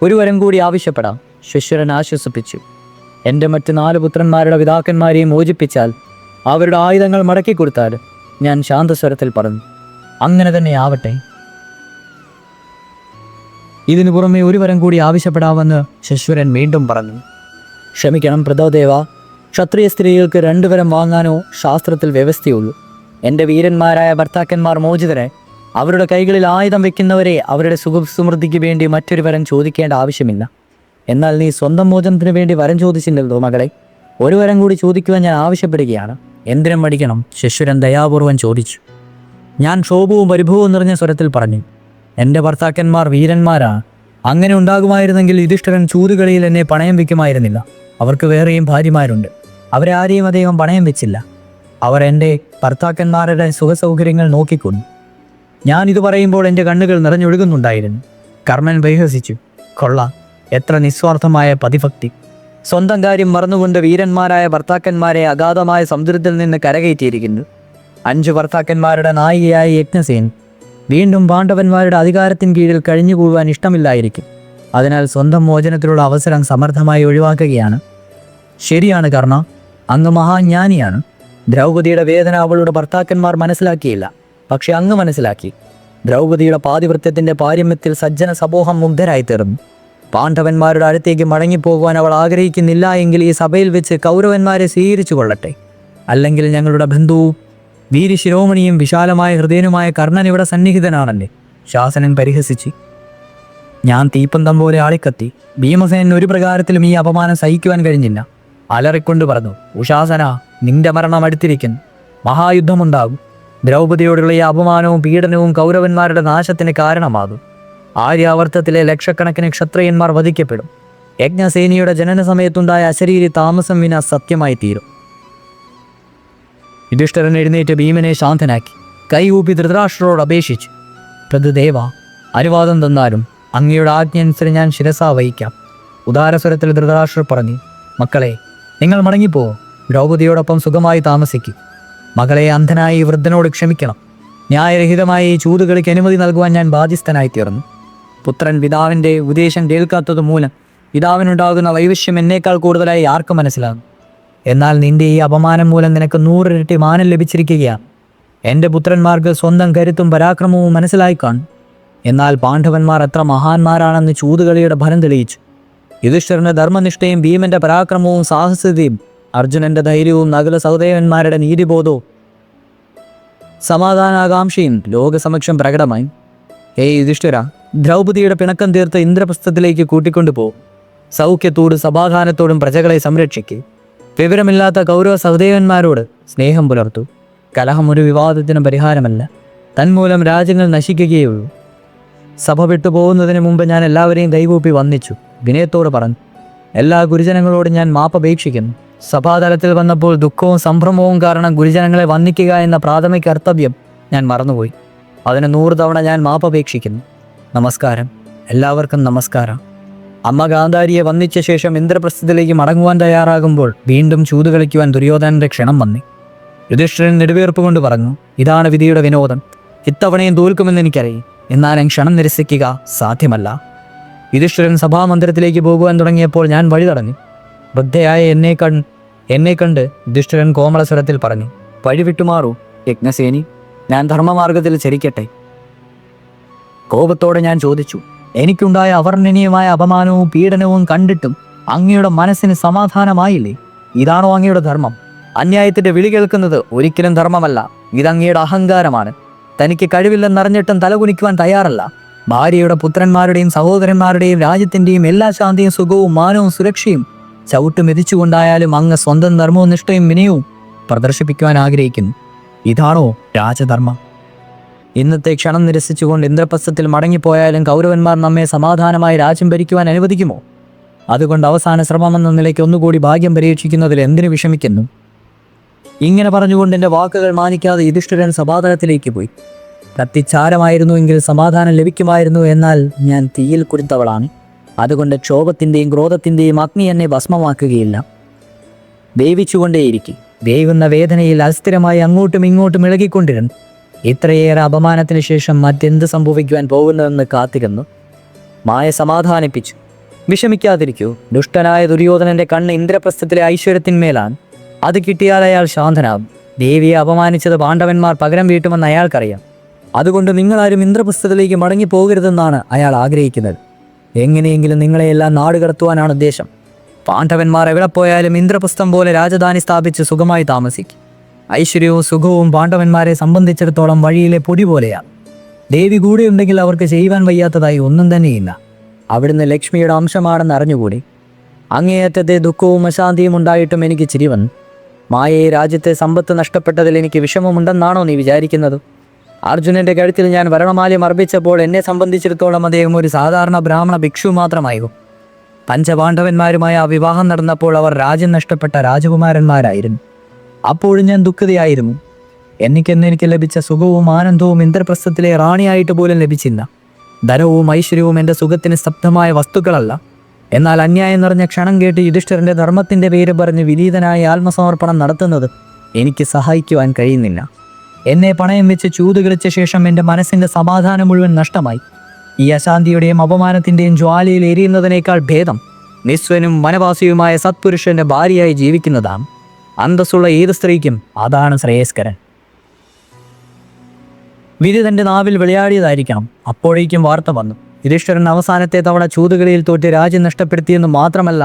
ഒരു വരം കൂടി ആവശ്യപ്പെടാം. ശിശുരൻ ആശ്വസിപ്പിച്ചു. എൻ്റെ മറ്റ് 4 പുത്രന്മാരുടെ പിതാക്കന്മാരെയും മോചിപ്പിച്ചാൽ, അവരുടെ ആയുധങ്ങൾ മടക്കി കൊടുത്താൽ ഞാൻ ശാന്തസ്വരത്തിൽ പറഞ്ഞു, അങ്ങനെ തന്നെ ആവട്ടെ. ഇതിനു പുറമെ ഒരു വരം കൂടി ആവശ്യപ്പെടാമെന്ന് ശിശുരൻ വീണ്ടും പറഞ്ഞു. ക്ഷമിക്കണം പ്രതോദേവ, ക്ഷത്രിയ സ്ത്രീകൾക്ക് 2 വരം വാങ്ങാനോ ശാസ്ത്രത്തിൽ വ്യവസ്ഥയുള്ളൂ. എൻ്റെ വീരന്മാരായ ഭർത്താക്കന്മാർ മോചിതരെ, അവരുടെ കൈകളിൽ ആയുധം വെക്കുന്നവരെ അവരുടെ സുഖസമൃദ്ധിക്ക് വേണ്ടി മറ്റൊരു വരം ചോദിക്കേണ്ട ആവശ്യമില്ല. എന്നാൽ നീ സ്വന്തം മോചനത്തിന് വേണ്ടി വരം ചോദിച്ചില്ലല്ലോ മകളെ. ഒരു വരം കൂടി ചോദിക്കുവാൻ ഞാൻ ആവശ്യപ്പെടുകയാണ്. എന്തിനും മടിക്കണം? ശിശുരൻ ദയാപൂർവം ചോദിച്ചു. ഞാൻ ക്ഷോഭവും പരിഭവവും നിറഞ്ഞ സ്വരത്തിൽ പറഞ്ഞു, എൻ്റെ ഭർത്താക്കന്മാർ വീരന്മാരാണ്. അങ്ങനെ ഉണ്ടാകുമായിരുന്നെങ്കിൽ യുധിഷ്ഠിരൻ ചൂതുകളിയിൽ എന്നെ പണയം വയ്ക്കുമായിരുന്നില്ല. അവർക്ക് വേറെയും ഭാര്യമാരുണ്ട്. അവരെ ആരെയും അദ്ദേഹം പണയം വെച്ചില്ല. അവർ എൻ്റെ ഭർത്താക്കന്മാരുടെ സുഖസൗകര്യങ്ങൾ നോക്കിക്കൊണ്ടു. ഞാനിത് പറയുമ്പോൾ എൻ്റെ കണ്ണുകൾ നിറഞ്ഞൊഴുകുന്നുണ്ടായിരുന്നു. കർണൻ പരിഹസിച്ചു. കൊള്ളാം, എത്ര നിസ്വാർത്ഥമായ പതിഭക്തി. സ്വന്തം കാര്യം മറന്നുകൊണ്ട് വീരന്മാരായ ഭർത്താക്കന്മാരെ അഗാധമായ സമുദ്രത്തിൽ നിന്ന് കരകയറ്റിയിരിക്കുന്നു. 5 ഭർത്താക്കന്മാരുടെ നായികയായ യജ്ഞസേൻ വീണ്ടും പാണ്ഡവന്മാരുടെ അധികാരത്തിന് കീഴിൽ കഴിഞ്ഞുകൂടുവാൻ ഇഷ്ടമില്ലായിരിക്കും. അതിനാൽ സ്വന്തം മോചനത്തിലുള്ള അവസരം സമർത്ഥമായി ഒഴിവാക്കുകയാണ്. ശരിയാണ് കർണ, അങ്ങ് മഹാജ്ഞാനിയാണ്. ദ്രൗപദിയുടെ വേദന അവളുടെ ഭർത്താക്കന്മാർ മനസ്സിലാക്കിയില്ല. പക്ഷെ അങ്ങ് മനസ്സിലാക്കി. ദ്രൗപദിയുടെ പാതിവൃത്യത്തിൻ്റെ പാരമ്യത്തിൽ സജ്ജന സമൂഹം മുഗ്ധരായി തീർന്നു. പാണ്ഡവന്മാരുടെ അടുത്തേക്ക് മടങ്ങിപ്പോകുവാൻ അവൾ ആഗ്രഹിക്കുന്നില്ല എങ്കിൽ ഈ സഭയിൽ വെച്ച് കൗരവന്മാരെ സ്വീകരിച്ചു കൊള്ളട്ടെ. അല്ലെങ്കിൽ ഞങ്ങളുടെ ബന്ധുവും വീരശിരോമണിയും വിശാലമായ ഹൃദയനുമായ കർണൻ ഇവിടെ സന്നിഹിതനാണല്ലേ. ശാസനൻ പരിഹസിച്ചു. ഞാൻ തീപ്പന്തം പോലെ ആളിക്കത്തി. ഭീമസേനൻ ഒരു പ്രകാരത്തിലും ഈ അപമാനം സഹിക്കുവാൻ കഴിഞ്ഞില്ല. അലറിക്കൊണ്ട് പറഞ്ഞു, ഉശാസന, നിന്റെ മരണം അടുത്തിരിക്കുന്നു. മഹായുദ്ധമുണ്ടാകും. ദ്രൗപദിയോടുള്ള ഈ അപമാനവും പീഡനവും കൗരവന്മാരുടെ നാശത്തിന് കാരണമാകും. ആര്യാവർത്തത്തിലെ ലക്ഷക്കണക്കിന് ക്ഷത്രിയന്മാർ വധിക്കപ്പെടും. യജ്ഞസേനിയുടെ ജനന സമയത്തുണ്ടായ അശരീരി താമസം വിന സത്യമായി തീരും. യുധിഷ്ഠിരൻ എഴുന്നേറ്റ് ഭീമനെ ശാന്തനാക്കി കൈകൂപ്പി ധൃതരാഷ്ട്രരോട് അപേക്ഷിച്ചു. പ്രഭുദേവ, അനുവാദം തന്നാലും അങ്ങയുടെ ആജ്ഞ അനുസരിച്ച് ഞാൻ ശിരസാ വഹിക്കാം. ഉദാരസ്വരത്തിൽ ധൃതരാഷ്ട്രർ പറഞ്ഞു, മക്കളെ, നിങ്ങൾ മടങ്ങിപ്പോവോ. ദ്രൗപദിയോടൊപ്പം സുഖമായി താമസിക്കും. മകളെ, അന്ധനായി വൃദ്ധനോട് ക്ഷമിക്കണം. ന്യായരഹിതമായി ഈ ചൂതുകളിക്ക് അനുമതി നൽകുവാൻ ഞാൻ ബാധ്യസ്ഥനായി തീർന്നു. പുത്രൻ പിതാവിൻ്റെ ഉപദേശം കേൾക്കാത്തത് മൂലം പിതാവിനുണ്ടാകുന്ന വൈവശ്യം എന്നേക്കാൾ കൂടുതലായി ആർക്കും മനസ്സിലാകും. എന്നാൽ നിന്റെ ഈ അപമാനം മൂലം നിനക്ക് 100 ഇരട്ടി മാനം ലഭിച്ചിരിക്കുകയാണ്. എൻ്റെ പുത്രന്മാർക്ക് സ്വന്തം കരുത്തും പരാക്രമവും മനസ്സിലായി കാണും. എന്നാൽ പാണ്ഡവന്മാർ എത്ര മഹാന്മാരാണെന്ന് ചൂതുകളിയുടെ ഫലം തെളിയിച്ചു. യുധിഷ്ഠിരൻ്റെ ധർമ്മനിഷ്ഠയും ഭീമൻ്റെ പരാക്രമവും സാഹസികതയും അർജുനൻ്റെ ധൈര്യവും നകുല സഹദേവന്മാരുടെ നീതിബോധവും സമാധാനാകാംക്ഷയും ലോകസമക്ഷം പ്രകടമായി. യുധിഷ്ഠിര, ദ്രൗപദിയുടെ പിണക്കം തീർത്ത് ഇന്ദ്രപ്രസ്ഥത്തിലേക്ക് കൂട്ടിക്കൊണ്ടുപോകും. സൗഖ്യത്തോടും സമാധാനത്തോടും പ്രജകളെ സംരക്ഷിക്കുക. വിവരമില്ലാത്ത കൗരവ സഹദേവന്മാരോട് സ്നേഹം പുലർത്തു. കലഹം ഒരു വിവാദത്തിന് പരിഹാരമല്ല, തന്മൂലം രാജ്യങ്ങൾ നശിക്കുകയുള്ളൂ. സഭ വിട്ടുപോകുന്നതിന് മുമ്പ് ഞാൻ എല്ലാവരെയും കൈകൂപ്പി വന്ദിച്ചു. വിനയത്തോട് പറഞ്ഞു, എല്ലാ ഗുരുജനങ്ങളോടും ഞാൻ മാപ്പപേക്ഷിക്കുന്നു. സഭാതലത്തിൽ വന്നപ്പോൾ ദുഃഖവും സംഭ്രമവും കാരണം ഗുരുജനങ്ങളെ വന്ദിക്കുക എന്ന പ്രാഥമിക കർത്തവ്യം ഞാൻ മറന്നുപോയി. അതിന് 100 തവണ ഞാൻ മാപ്പപേക്ഷിക്കുന്നു. നമസ്കാരം, എല്ലാവർക്കും നമസ്കാരം. അമ്മ ഗാന്ധാരിയെ വന്ദിച്ച ശേഷം ഇന്ദ്രപ്രസ്ഥത്തിലേക്ക് മടങ്ങുവാൻ തയ്യാറാകുമ്പോൾ വീണ്ടും ചൂത് കളിക്കുവാൻ ദുര്യോധനന്റെ ക്ഷണം വന്നി. യുധിഷ്ഠിരൻ നെടുവീർപ്പ് കൊണ്ട് പറഞ്ഞു, ഇതാണ് വിധിയുടെ വിനോദം. ഇത്തവണയും തോൽക്കുമെന്ന് എനിക്കറിയാം, എന്നാലും ക്ഷണം നിരസിക്കുക സാധ്യമല്ല. യുധിഷ്ഠിരൻ സഭാമന്ദിരത്തിലേക്ക് പോകുവാൻ തുടങ്ങിയപ്പോൾ ഞാൻ വഴി തടഞ്ഞു. വൃദ്ധയായ എന്നെ കണ്ട് യുധിഷ്ഠിരൻ കോമളസ്വരത്തിൽ പറഞ്ഞു, വഴി വിട്ടുമാറൂ യജ്ഞസേനി, ഞാൻ ധർമ്മമാർഗത്തിൽ ചരിക്കട്ടെ. കോപത്തോടെ ഞാൻ ചോദിച്ചു, എനിക്കുണ്ടായ അവർണ്ണനീയമായ അപമാനവും പീഡനവും കണ്ടിട്ടും അങ്ങയുടെ മനസ്സിന് സമാധാനമായില്ലേ? ഇതാണോ അങ്ങയുടെ ധർമ്മം? അന്യായത്തിന്റെ വിളി കേൾക്കുന്നത് ഒരിക്കലും ധർമ്മമല്ല, ഇതങ്ങയുടെ അഹങ്കാരമാണ്. തനിക്ക് കഴിവില്ലെന്നറിഞ്ഞിട്ടും തലകുനിക്കുവാൻ തയ്യാറല്ല. ഭാര്യയുടെ, പുത്രന്മാരുടെയും സഹോദരന്മാരുടെയും രാജ്യത്തിന്റെയും എല്ലാ ശാന്തിയും സുഖവും മാനവും സുരക്ഷയും ചവിട്ട് മെതിച്ചുകൊണ്ടായാലും അങ്ങ് സ്വന്തം ധർമ്മവും നിഷ്ഠയും വിനയവും പ്രദർശിപ്പിക്കുവാൻ ആഗ്രഹിക്കുന്നു. ഇതാണോ രാജധർമ്മം? ഇന്നത്തെ ക്ഷണം നിരസിച്ചുകൊണ്ട് ഇന്ദ്രപ്രസ്ഥത്തിൽ മടങ്ങിപ്പോയാലും കൗരവന്മാർ നമ്മെ സമാധാനമായി രാജ്യം ഭരിക്കുവാൻ അനുവദിക്കുമോ? അതുകൊണ്ട് അവസാന ശ്രമമെന്ന നിലയ്ക്ക് ഒന്നുകൂടി ഭാഗ്യം പരീക്ഷിക്കുന്നതിൽ എന്തിനു വിഷമിക്കുന്നു? ഇങ്ങനെ പറഞ്ഞുകൊണ്ട് എൻ്റെ വാക്കുകൾ മാനിക്കാതെ യുധിഷ്ഠിരൻ സഭാതലത്തിലേക്ക് പോയി. കത്തിച്ചാരമായിരുന്നുവെങ്കിൽ സമാധാനം ലഭിക്കുമായിരുന്നു. എന്നാൽ ഞാൻ തീയിൽ കുരുത്തവളാണ്. അതുകൊണ്ട് ക്ഷോഭത്തിൻ്റെയും ക്രോധത്തിൻ്റെയും അഗ്നി എന്നെ ഭസ്മമാക്കുകയില്ല. വേവിച്ചുകൊണ്ടേയിരിക്കും. വേവുന്ന വേദനയിൽ അസ്ഥിരമായി അങ്ങോട്ടും ഇങ്ങോട്ടും ഇളകിക്കൊണ്ടിരുന്നു. ഇത്രയേറെ അപമാനത്തിന് ശേഷം മറ്റെന്ത് സംഭവിക്കുവാൻ പോകുന്നതെന്ന് കാത്തിരുന്നു. മായ സമാധാനിപ്പിച്ചു. വിഷമിക്കാതിരിക്കൂ. ദുഷ്ടനായ ദുര്യോധനന്റെ കണ്ണ് ഇന്ദ്രപ്രസ്ഥത്തിലെ ഐശ്വര്യത്തിന്മേലാണ്. അത് കിട്ടിയാൽ അയാൾ ശാന്തനാകും. ദേവിയെ അപമാനിച്ചത് പാണ്ഡവന്മാർ പകരം വീട്ടുമെന്ന് അയാൾക്കറിയാം. അതുകൊണ്ട് നിങ്ങളാരും ഇന്ദ്രപ്രസ്ഥത്തിലേക്ക് മടങ്ങിപ്പോകരുതെന്നാണ് അയാൾ ആഗ്രഹിക്കുന്നത്. എങ്ങനെയെങ്കിലും നിങ്ങളെയെല്ലാം നാടുകടത്തുവാനാണ് ഉദ്ദേശം. പാണ്ഡവന്മാർ എവിടെ പോയാലും ഇന്ദ്രപ്രസ്ഥം പോലെ രാജധാനി സ്ഥാപിച്ച് സുഖമായി താമസിക്കും. ഐശ്വര്യവും സുഖവും പാണ്ഡവന്മാരെ സംബന്ധിച്ചിടത്തോളം വഴിയിലെ പൊടി പോലെയാണ്. ദേവി കൂടെയുണ്ടെങ്കിൽ അവർക്ക് ചെയ്യുവാൻ വയ്യാത്തതായി ഒന്നും തന്നെയില്ല. അവിടുന്ന് ലക്ഷ്മിയുടെ അംശമാണെന്ന് അറിഞ്ഞുകൂടി. അങ്ങേയറ്റത്തെ ദുഃഖവും അശാന്തിയും ഉണ്ടായിട്ടും എനിക്ക് ചിരി വന്നു. മായയെ രാജ്യത്തെ സമ്പത്ത് നഷ്ടപ്പെട്ടതിൽ എനിക്ക് വിഷമമുണ്ടെന്നാണോ നീ വിചാരിക്കുന്നത്? അർജുനന്റെ കഴുത്തിൽ ഞാൻ വരണമാല്യം അർപ്പിച്ചപ്പോൾ എന്നെ സംബന്ധിച്ചിടത്തോളം അദ്ദേഹം ഒരു സാധാരണ ബ്രാഹ്മണ ഭിക്ഷു മാത്രമായിരുന്നു. പഞ്ചപാണ്ഡവന്മാരുമായ ആ വിവാഹം നടന്നപ്പോൾ അവർ രാജ്യം നഷ്ടപ്പെട്ട രാജകുമാരന്മാരായിരുന്നു. അപ്പോഴും ഞാൻ ദുഃഖിതയായിരുന്നു. എനിക്ക് ലഭിച്ച സുഖവും ആനന്ദവും ഇന്ദ്രപ്രസ്ഥത്തിലെ റാണിയായിട്ട് പോലും ലഭിച്ചില്ല. ധനവും ഐശ്വര്യവും എൻ്റെ സുഖത്തിന് സ്തബ്ധമായ വസ്തുക്കളല്ല. എന്നാൽ അന്യായം നിറഞ്ഞ ക്ഷണം കേട്ട് യുധിഷ്ഠിരൻ്റെ ധർമ്മത്തിൻ്റെ പേര് പറഞ്ഞ് വിനീതനായ ആത്മസമർപ്പണം നടത്തുന്നത് എനിക്ക് സഹായിക്കുവാൻ കഴിയുന്നില്ല. എന്നെ പണയം വെച്ച് ചൂത് കളിച്ച ശേഷം എൻ്റെ മനസ്സിൻ്റെ സമാധാനം മുഴുവൻ നഷ്ടമായി. ഈ അശാന്തിയുടെയും അപമാനത്തിൻ്റെയും ജ്വാലയിൽ എരിയുന്നതിനേക്കാൾ ഭേദം നിസ്വനും വനവാസിയുമായ സത്പുരുഷന്റെ ഭാര്യയായി ജീവിക്കുന്നതാണ്. അന്തസ്സുള്ള ഏത് സ്ത്രീക്കും അതാണ് ശ്രേയസ്കരൻ. വിധി തൻ്റെ നാവിൽ വിളയാടിയതായിരിക്കണം. അപ്പോഴേക്കും വാർത്ത വന്നു. യുധിഷ്ഠിരൻ അവസാനത്തെ തവണ ചൂതുകളിയിൽ തോറ്റ് രാജ്യം നഷ്ടപ്പെടുത്തിയെന്ന് മാത്രമല്ല,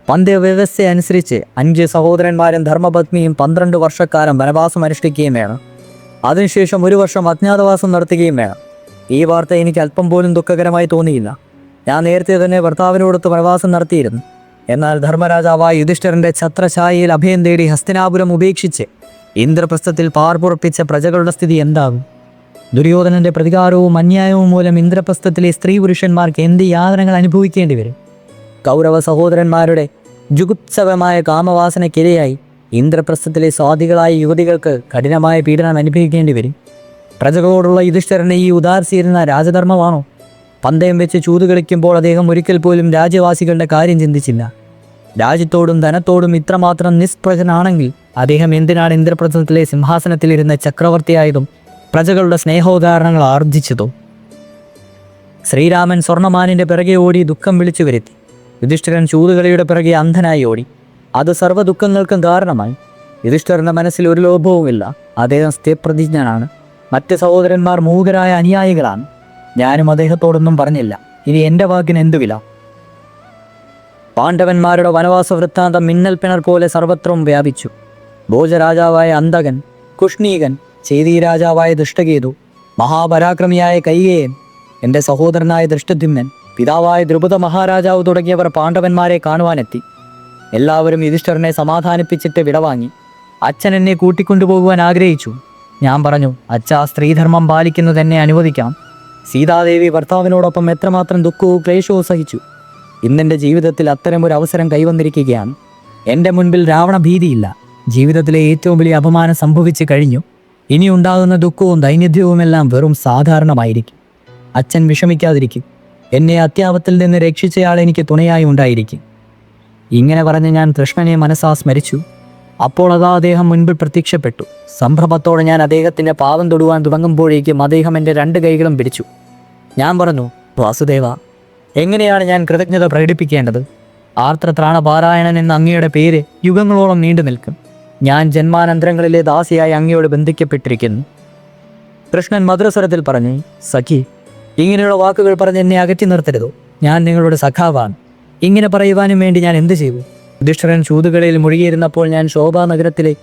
പന്ത്യവ്യവസ്ഥ അനുസരിച്ച് 5 സഹോദരന്മാരും ധർമ്മപത്നിയും 12 വർഷക്കാലം വനവാസം അനുഷ്ഠിക്കുകയും വേണം. അതിനുശേഷം 1 വർഷം അജ്ഞാതവാസം നടത്തുകയും വേണം. ഈ വാർത്ത എനിക്ക് അല്പം പോലും ദുഃഖകരമായി തോന്നിയില്ല. ഞാൻ നേരത്തെ തന്നെ ഭർത്താവിനോടൊത്ത് വനവാസം നടത്തിയിരുന്നു. എന്നാൽ ധർമ്മരാജാവായ യുധിഷ്ഠിരന്റെ ഛത്രഛായയിൽ അഭയം തേടി ഹസ്തിനാപുരം ഉപേക്ഷിച്ച് ഇന്ദ്രപ്രസ്ഥത്തിൽ പാർപ്പുറപ്പിച്ച പ്രജകളുടെ സ്ഥിതി എന്താകും? ദുര്യോധനന്റെ പ്രതികാരവും അന്യായവും മൂലം ഇന്ദ്രപ്രസ്ഥത്തിലെ സ്ത്രീ പുരുഷന്മാർക്ക് എന്ത് യാതനകൾ അനുഭവിക്കേണ്ടി വരും? കൗരവ സഹോദരന്മാരുടെ ജുഗുപ്സവമായ കാമവാസനയ്ക്കിരയായി ഇന്ദ്രപ്രസ്ഥത്തിലെ സ്വാധികളായ യുവതികൾക്ക് കഠിനമായ പീഡനം അനുഭവിക്കേണ്ടി വരും. പ്രജകളോടുള്ള യുധിഷ്ഠിരന്റെ ഈ ഉദാസീന രാജധർമ്മമാണോ? പന്തയം വെച്ച് ചൂത് കളിക്കുമ്പോൾ അദ്ദേഹം ഒരിക്കൽ പോലും രാജ്യവാസികളുടെ കാര്യം ചിന്തിച്ചില്ല. രാജ്യത്തോടും ധനത്തോടും ഇത്രമാത്രം നിഷ്പ്രജനാണെങ്കിൽ അദ്ദേഹം എന്തിനാണ് ഇന്ദ്രപ്രസ്ഥത്തിലെ സിംഹാസനത്തിലിരുന്ന ചക്രവർത്തിയായതും പ്രജകളുടെ സ്നേഹോദാഹരണങ്ങൾ ആർജിച്ചതും? ശ്രീരാമൻ സ്വർണ്ണമാനിൻ്റെ പിറകെ ഓടി ദുഃഖം വിളിച്ചു വരുത്തി. യുധിഷ്ഠിരൻ ചൂതുകളിയുടെ പിറകെ അന്ധനായി ഓടി. അത് സർവ്വ ദുഃഖങ്ങൾക്കും കാരണമായി. യുധിഷ്ഠിരൻ്റെ മനസ്സിൽ ഒരു ലോഭവുമില്ല. അദ്ദേഹം സ്ഥിരപ്രതിജ്ഞനാണ്. മറ്റ് സഹോദരന്മാർ മൂകരായ അനുയായികളാണ്. ഞാനും അദ്ദേഹത്തോടൊന്നും പറഞ്ഞില്ല. ഇനി എൻ്റെ വാക്കിന് എന്തു വില? പാണ്ഡവന്മാരുടെ വനവാസ വൃത്താന്തം മിന്നൽ പിണർ പോലെ സർവത്രവും വ്യാപിച്ചു. ഭോജരാജാവായ അന്തകൻ, കുഷ്ണീകൻ, ചേതീ രാജാവായ ദൃഷ്ടകേതു, മഹാപരാക്രമിയായ കൈകേയൻ, എൻ്റെ സഹോദരനായ ദൃഷ്ടദ്യുമ്നൻ, പിതാവായ ദ്രുപദ മഹാരാജാവ് തുടങ്ങിയവർ പാണ്ഡവന്മാരെ കാണുവാനെത്തി. എല്ലാവരും യുധിഷ്ഠിരനെ സമാധാനിപ്പിച്ചിട്ട് വിടവാങ്ങി. അച്ഛൻ എന്നെ കൂട്ടിക്കൊണ്ടുപോകുവാൻ ആഗ്രഹിച്ചു. ഞാൻ പറഞ്ഞു, അച്ഛാ, സ്ത്രീധർമ്മം പാലിക്കുന്നത് എന്നെ അനുവദിക്കാം. സീതാദേവി ഭർത്താവിനോടൊപ്പം എത്രമാത്രം ദുഃഖവും ക്ലേശവും സഹിച്ചു. ഇന്നെൻ്റെ ജീവിതത്തിൽ അത്തരമൊരു അവസരം കൈവന്നിരിക്കുകയാണ്. എൻ്റെ മുൻപിൽ രാവണഭീതിയില്ല. ജീവിതത്തിലെ ഏറ്റവും വലിയ അപമാനം സംഭവിച്ചു കഴിഞ്ഞു. ഇനി ഉണ്ടാകുന്ന ദുഃഖവും ദൈന്യത്യവുമെല്ലാം വെറും സാധാരണമായിരിക്കും. അച്ഛൻ വിഷമിക്കാതിരിക്കും. എന്നെ അത്യാപത്തിൽ നിന്ന് രക്ഷിച്ചയാൾ എനിക്ക് തുണയായി ഉണ്ടായിരിക്കും. ഇങ്ങനെ പറഞ്ഞ് ഞാൻ കൃഷ്ണനെ മനസ്സാ സ്മരിച്ചു. അപ്പോൾ അതാ അദ്ദേഹം മുൻപിൽ പ്രത്യക്ഷപ്പെട്ടു. സംഭ്രമത്തോടെ ഞാൻ അദ്ദേഹത്തിൻ്റെ പാദം തൊടുവാൻ തുടങ്ങുമ്പോഴേക്കും അദ്ദേഹം എൻ്റെ 2 കൈകളും പിടിച്ചു. ഞാൻ പറഞ്ഞു, വാസുദേവ, എങ്ങനെയാണ് ഞാൻ കൃതജ്ഞത പ്രകടിപ്പിക്കേണ്ടത്? ആർത്രത്രാണപാരായണൻ എന്ന അങ്ങയുടെ പേര് യുഗങ്ങളോളം നീണ്ടു നിൽക്കും. ഞാൻ ജന്മാനന്തരങ്ങളിലെ ദാസിയായി അങ്ങയോട് ബന്ധിക്കപ്പെട്ടിരിക്കുന്നു. കൃഷ്ണൻ മധുരസ്വരത്തിൽ പറഞ്ഞു, സഖി, ഇങ്ങനെയുള്ള വാക്കുകൾ പറഞ്ഞ് എന്നെ അകറ്റി നിർത്തരുതോ. ഞാൻ നിങ്ങളുടെ സഖാവാണ്. ഇങ്ങനെ പറയുവാനും വേണ്ടി ഞാൻ എന്ത് ചെയ്തു? യുധിഷ്ഠിരൻ ചൂതുകളിൽ മുഴുകിയിരുന്നപ്പോൾ ഞാൻ ശോഭാനഗരത്തിലെ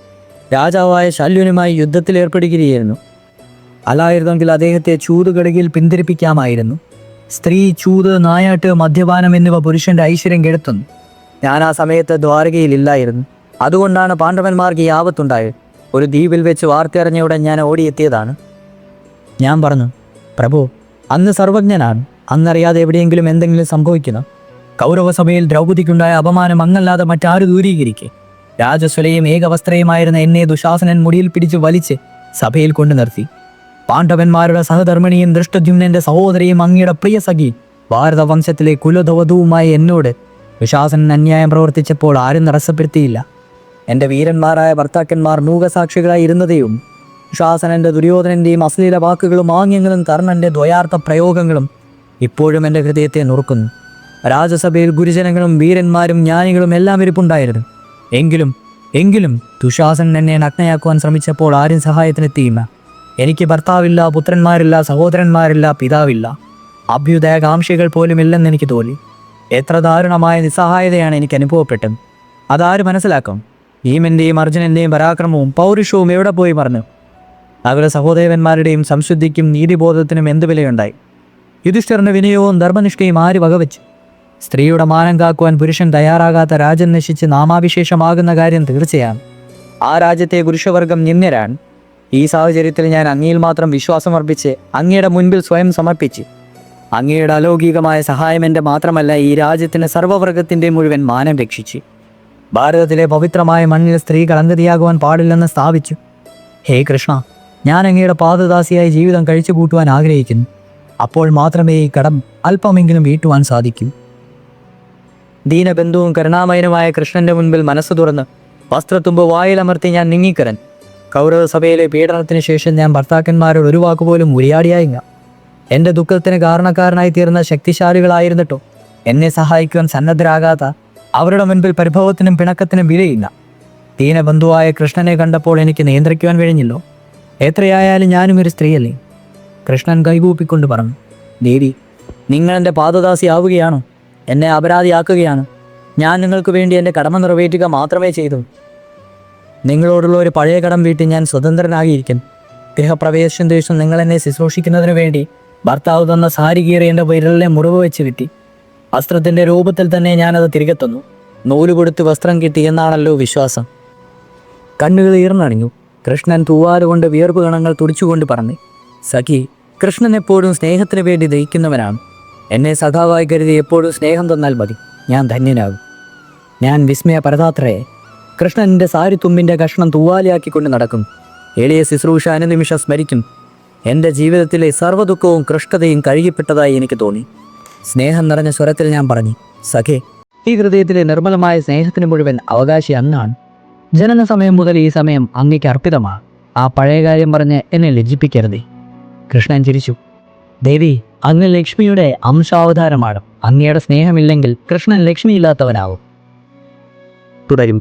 രാജാവായ ശല്യുനുമായി യുദ്ധത്തിലേർപ്പെടുകയായിരുന്നു. അല്ലായിരുന്നെങ്കിൽ അദ്ദേഹത്തെ ചൂതുകളിൽ പിന്തിരിപ്പിക്കാമായിരുന്നു. സ്ത്രീ, ചൂത്, നായാട്ട്, മദ്യപാനം എന്നിവ പുരുഷന്റെ ഐശ്വര്യം കെടുത്തുന്നു. ഞാൻ ആ സമയത്ത് ദ്വാരകയിലില്ലായിരുന്നു. അതുകൊണ്ടാണ് പാണ്ഡവന്മാർക്ക് ഈ ആപത്തുണ്ടായത്. ഒരു ദ്വീപിൽ വെച്ച് വാർത്തയറിഞ്ഞയുടൻ ഞാൻ ഓടിയെത്തിയതാണ്. ഞാൻ പറഞ്ഞു, പ്രഭു, അങ്ങ് സർവജ്ഞനാണ്. അങ്ങറിയാതെ എവിടെയെങ്കിലും എന്തെങ്കിലും സംഭവിക്കുന്നു. കൗരവസഭയിൽ ദ്രൗപദിക്കുണ്ടായ അപമാനം അങ്ങല്ലാതെ മറ്റാരും ദൂരീകരിക്കെ. രാജസ്വലയും ഏകവസ്ത്രയുമായിരുന്ന എന്നെ ദുശാസനൻ മുടിയിൽ പിടിച്ച് വലിച്ച് സഭയിൽ കൊണ്ടു നിർത്തി. പാണ്ഡവന്മാരുടെ സഹധർമ്മിണിയും ദൃഷ്ടദ്യുമ്നന്റെ സഹോദരിയും അങ്ങയുടെ പ്രിയ സഖി ഭാരതവംശത്തിലെ കുലധവധുവുമായി എന്നോട് ദുശാസനൻ അന്യായം പ്രവർത്തിച്ചപ്പോൾ ആരും തടസ്സപ്പെടുത്തിയില്ല. എൻ്റെ വീരന്മാരായ ഭർത്താക്കന്മാർ മൂകസാക്ഷികളായി ഇരുന്നതേയും ദുശാസനന്റെ ദുര്യോധനന്റെയും അശ്ലീല വാക്കുകളും ആംഗ്യങ്ങളും കർണന്റെ ദ്വയാർത്ഥ പ്രയോഗങ്ങളും ഇപ്പോഴും എൻ്റെ ഹൃദയത്തെ നുറുക്കുന്നു. രാജസഭയിൽ ഗുരുജനങ്ങളും വീരന്മാരും ജ്ഞാനികളും എല്ലാം ഇരിപ്പുണ്ടായിരുന്നു. എങ്കിലും ദുശാസനൻ എന്നെ നഗ്നയാക്കുവാൻ ശ്രമിച്ചപ്പോൾ ആരും സഹായത്തിനെത്തിയില്ല. എനിക്ക് ഭർത്താവില്ല, പുത്രന്മാരില്ല, സഹോദരന്മാരില്ല, പിതാവില്ല. അഭ്യുദയകാംക്ഷികൾ പോലും ഇല്ലെന്ന് എനിക്ക് തോന്നി. എത്ര ദാരുണമായ നിസ്സഹായതയാണ് എനിക്ക് അനുഭവപ്പെട്ടത്. അതാര് മനസ്സിലാക്കും? ഭീമന്റെയും അർജുനന്റെയും പരാക്രമവും പൗരുഷവും എവിടെ പോയി മറന്നു? അവരുടെ സഹോദരന്മാരുടെയും സംശുദ്ധിക്കും നീതിബോധത്തിനും എന്ത് വിലയുണ്ടായി? യുധിഷ്ഠിരന്റെ വിനയവും ധർമ്മനിഷ്ഠയും ആര് വകവെച്ചു? സ്ത്രീയുടെ മാനം കാക്കുവാൻ പുരുഷൻ തയ്യാറാകാത്ത രാജ്യം നശിച്ച് നാമാവിശേഷമാകുന്ന കാര്യം തീർച്ചയാണ്. ആ രാജ്യത്തെ പുരുഷവർഗം നിന്ദ്യരാണ്. ഈ സാഹചര്യത്തിൽ ഞാൻ അങ്ങയിൽ മാത്രം വിശ്വാസമർപ്പിച്ച് അങ്ങയുടെ മുൻപിൽ സ്വയം സമർപ്പിച്ച് അങ്ങയുടെ അലൗകികമായ സഹായം എൻ്റെ മാത്രമല്ല, ഈ രാജ്യത്തിന് സർവ്വവർഗത്തിൻ്റെ മുഴുവൻ മാനം രക്ഷിച്ച് ഭാരതത്തിലെ പവിത്രമായ മണ്ണിൽ സ്ത്രീ കളങ്കതിയാകുവാൻ പാടില്ലെന്ന് സ്ഥാപിച്ചു. ഹേ കൃഷ്ണ, ഞാൻ അങ്ങയുടെ പാദദാസിയായി ജീവിതം കഴിച്ചു കൂട്ടുവാൻ ആഗ്രഹിക്കുന്നു. അപ്പോൾ മാത്രമേ ഈ കടം അല്പമെങ്കിലും വീട്ടുവാൻ സാധിക്കൂ. ദീനബന്ധുവും കരുണാമയനുമായ കൃഷ്ണന്റെ മുൻപിൽ മനസ്സ് തുറന്ന് വസ്ത്രത്തുമ്പ് വായിലമർത്തി ഞാൻ നീങ്ങിക്കരൻ. കൗരവസഭയിലെ പീഡനത്തിന് ശേഷം ഞാൻ ഭർത്താക്കന്മാരോട് ഒരു വാക്കുപോലും ഉരിയാടിയായില്ല. എൻ്റെ ദുഃഖത്തിന് കാരണക്കാരനായി തീർന്ന ശക്തിശാലികളായിരുന്നിട്ടോ എന്നെ സഹായിക്കുവാൻ സന്നദ്ധരാകാത്ത അവരുടെ മുൻപിൽ പരിഭവത്തിനും പിണക്കത്തിനും വിലയില്ല. ദീനബന്ധുവായ കൃഷ്ണനെ കണ്ടപ്പോൾ എനിക്ക് നിയന്ത്രിക്കുവാൻ കഴിഞ്ഞില്ലോ. എത്രയായാലും ഞാനും ഒരു സ്ത്രീയല്ലേ? കൃഷ്ണൻ കൈകൂപ്പിക്കൊണ്ട് പറഞ്ഞു, ദേവി, നിങ്ങൾ എൻ്റെ പാദദാസിയാവുകയാണോ? എന്നെ അപരാധിയാക്കുകയാണ്. ഞാൻ നിങ്ങൾക്ക് വേണ്ടി എൻ്റെ കടമ നിറവേറ്റുക മാത്രമേ ചെയ്തു. നിങ്ങളോടുള്ള ഒരു പഴയ കടം വീട്ടി ഞാൻ സ്വതന്ത്രനാകിയിരിക്കുന്നു. ഗൃഹപ്രവേശം ദിവസം നിങ്ങളെന്നെ ശുശ്രൂഷിക്കുന്നതിന് വേണ്ടി ഭർത്താവ് തന്ന സാരി കീറി എൻ്റെ വിരലിനെ മുറിവ് വെച്ച് കിട്ടി. വസ്ത്രത്തിൻ്റെ രൂപത്തിൽ തന്നെ ഞാനത് തിരികെ തന്നു. നൂല് കൊടുത്ത് വസ്ത്രം കിട്ടി എന്നാണല്ലോ വിശ്വാസം. കണ്ണുകൾ ഈർന്നണിഞ്ഞു. കൃഷ്ണൻ തൂവാലുകൊണ്ട് വിയർപ്പ് കണങ്ങൾ തുടിച്ചുകൊണ്ട് പറഞ്ഞു, സഖി, കൃഷ്ണൻ എപ്പോഴും സ്നേഹത്തിന് വേണ്ടി ദഹിക്കുന്നവനാണ്. എന്നെ സഖാവായി കരുതി എപ്പോഴും സ്നേഹം തന്നാൽ മതി, ഞാൻ ധന്യനാകും. ഞാൻ വിസ്മയ പരതാത്രയെ. കൃഷ്ണൻ്റെ സാരി തുമ്പിൻ്റെ കഷ്ണം തൂവാലിയാക്കിക്കൊണ്ട് നടക്കും. എളിയ ശുശ്രൂഷ അനുനിമിഷം സ്മരിക്കും. എൻ്റെ ജീവിതത്തിലെ സർവ്വദുഃഖവും കൃഷ്ണതയും കഴുകിപ്പെട്ടതായി എനിക്ക് തോന്നി. സ്നേഹം നിറഞ്ഞ സ്വരത്തിൽ ഞാൻ പറഞ്ഞു, സഖേ, ഈ ഹൃദയത്തിലെ നിർമ്മലമായ സ്നേഹത്തിന് മുഴുവൻ അവകാശി അങ്ങാണ്. ജനന സമയം മുതൽ ഈ സമയം അങ്ങയ്ക്ക് അർപ്പിതമാണ്. ആ പഴയ കാര്യം പറഞ്ഞ് എന്നെ ലജ്ജിപ്പിക്കരുതേ. കൃഷ്ണൻ ചിരിച്ചു. ദേവി, അങ്ങ് ലക്ഷ്മിയുടെ അംശാവതാരമാണ്. അങ്ങയുടെ സ്നേഹമില്ലെങ്കിൽ കൃഷ്ണൻ ലക്ഷ്മിയില്ലാത്തവനാവും. തുടരും.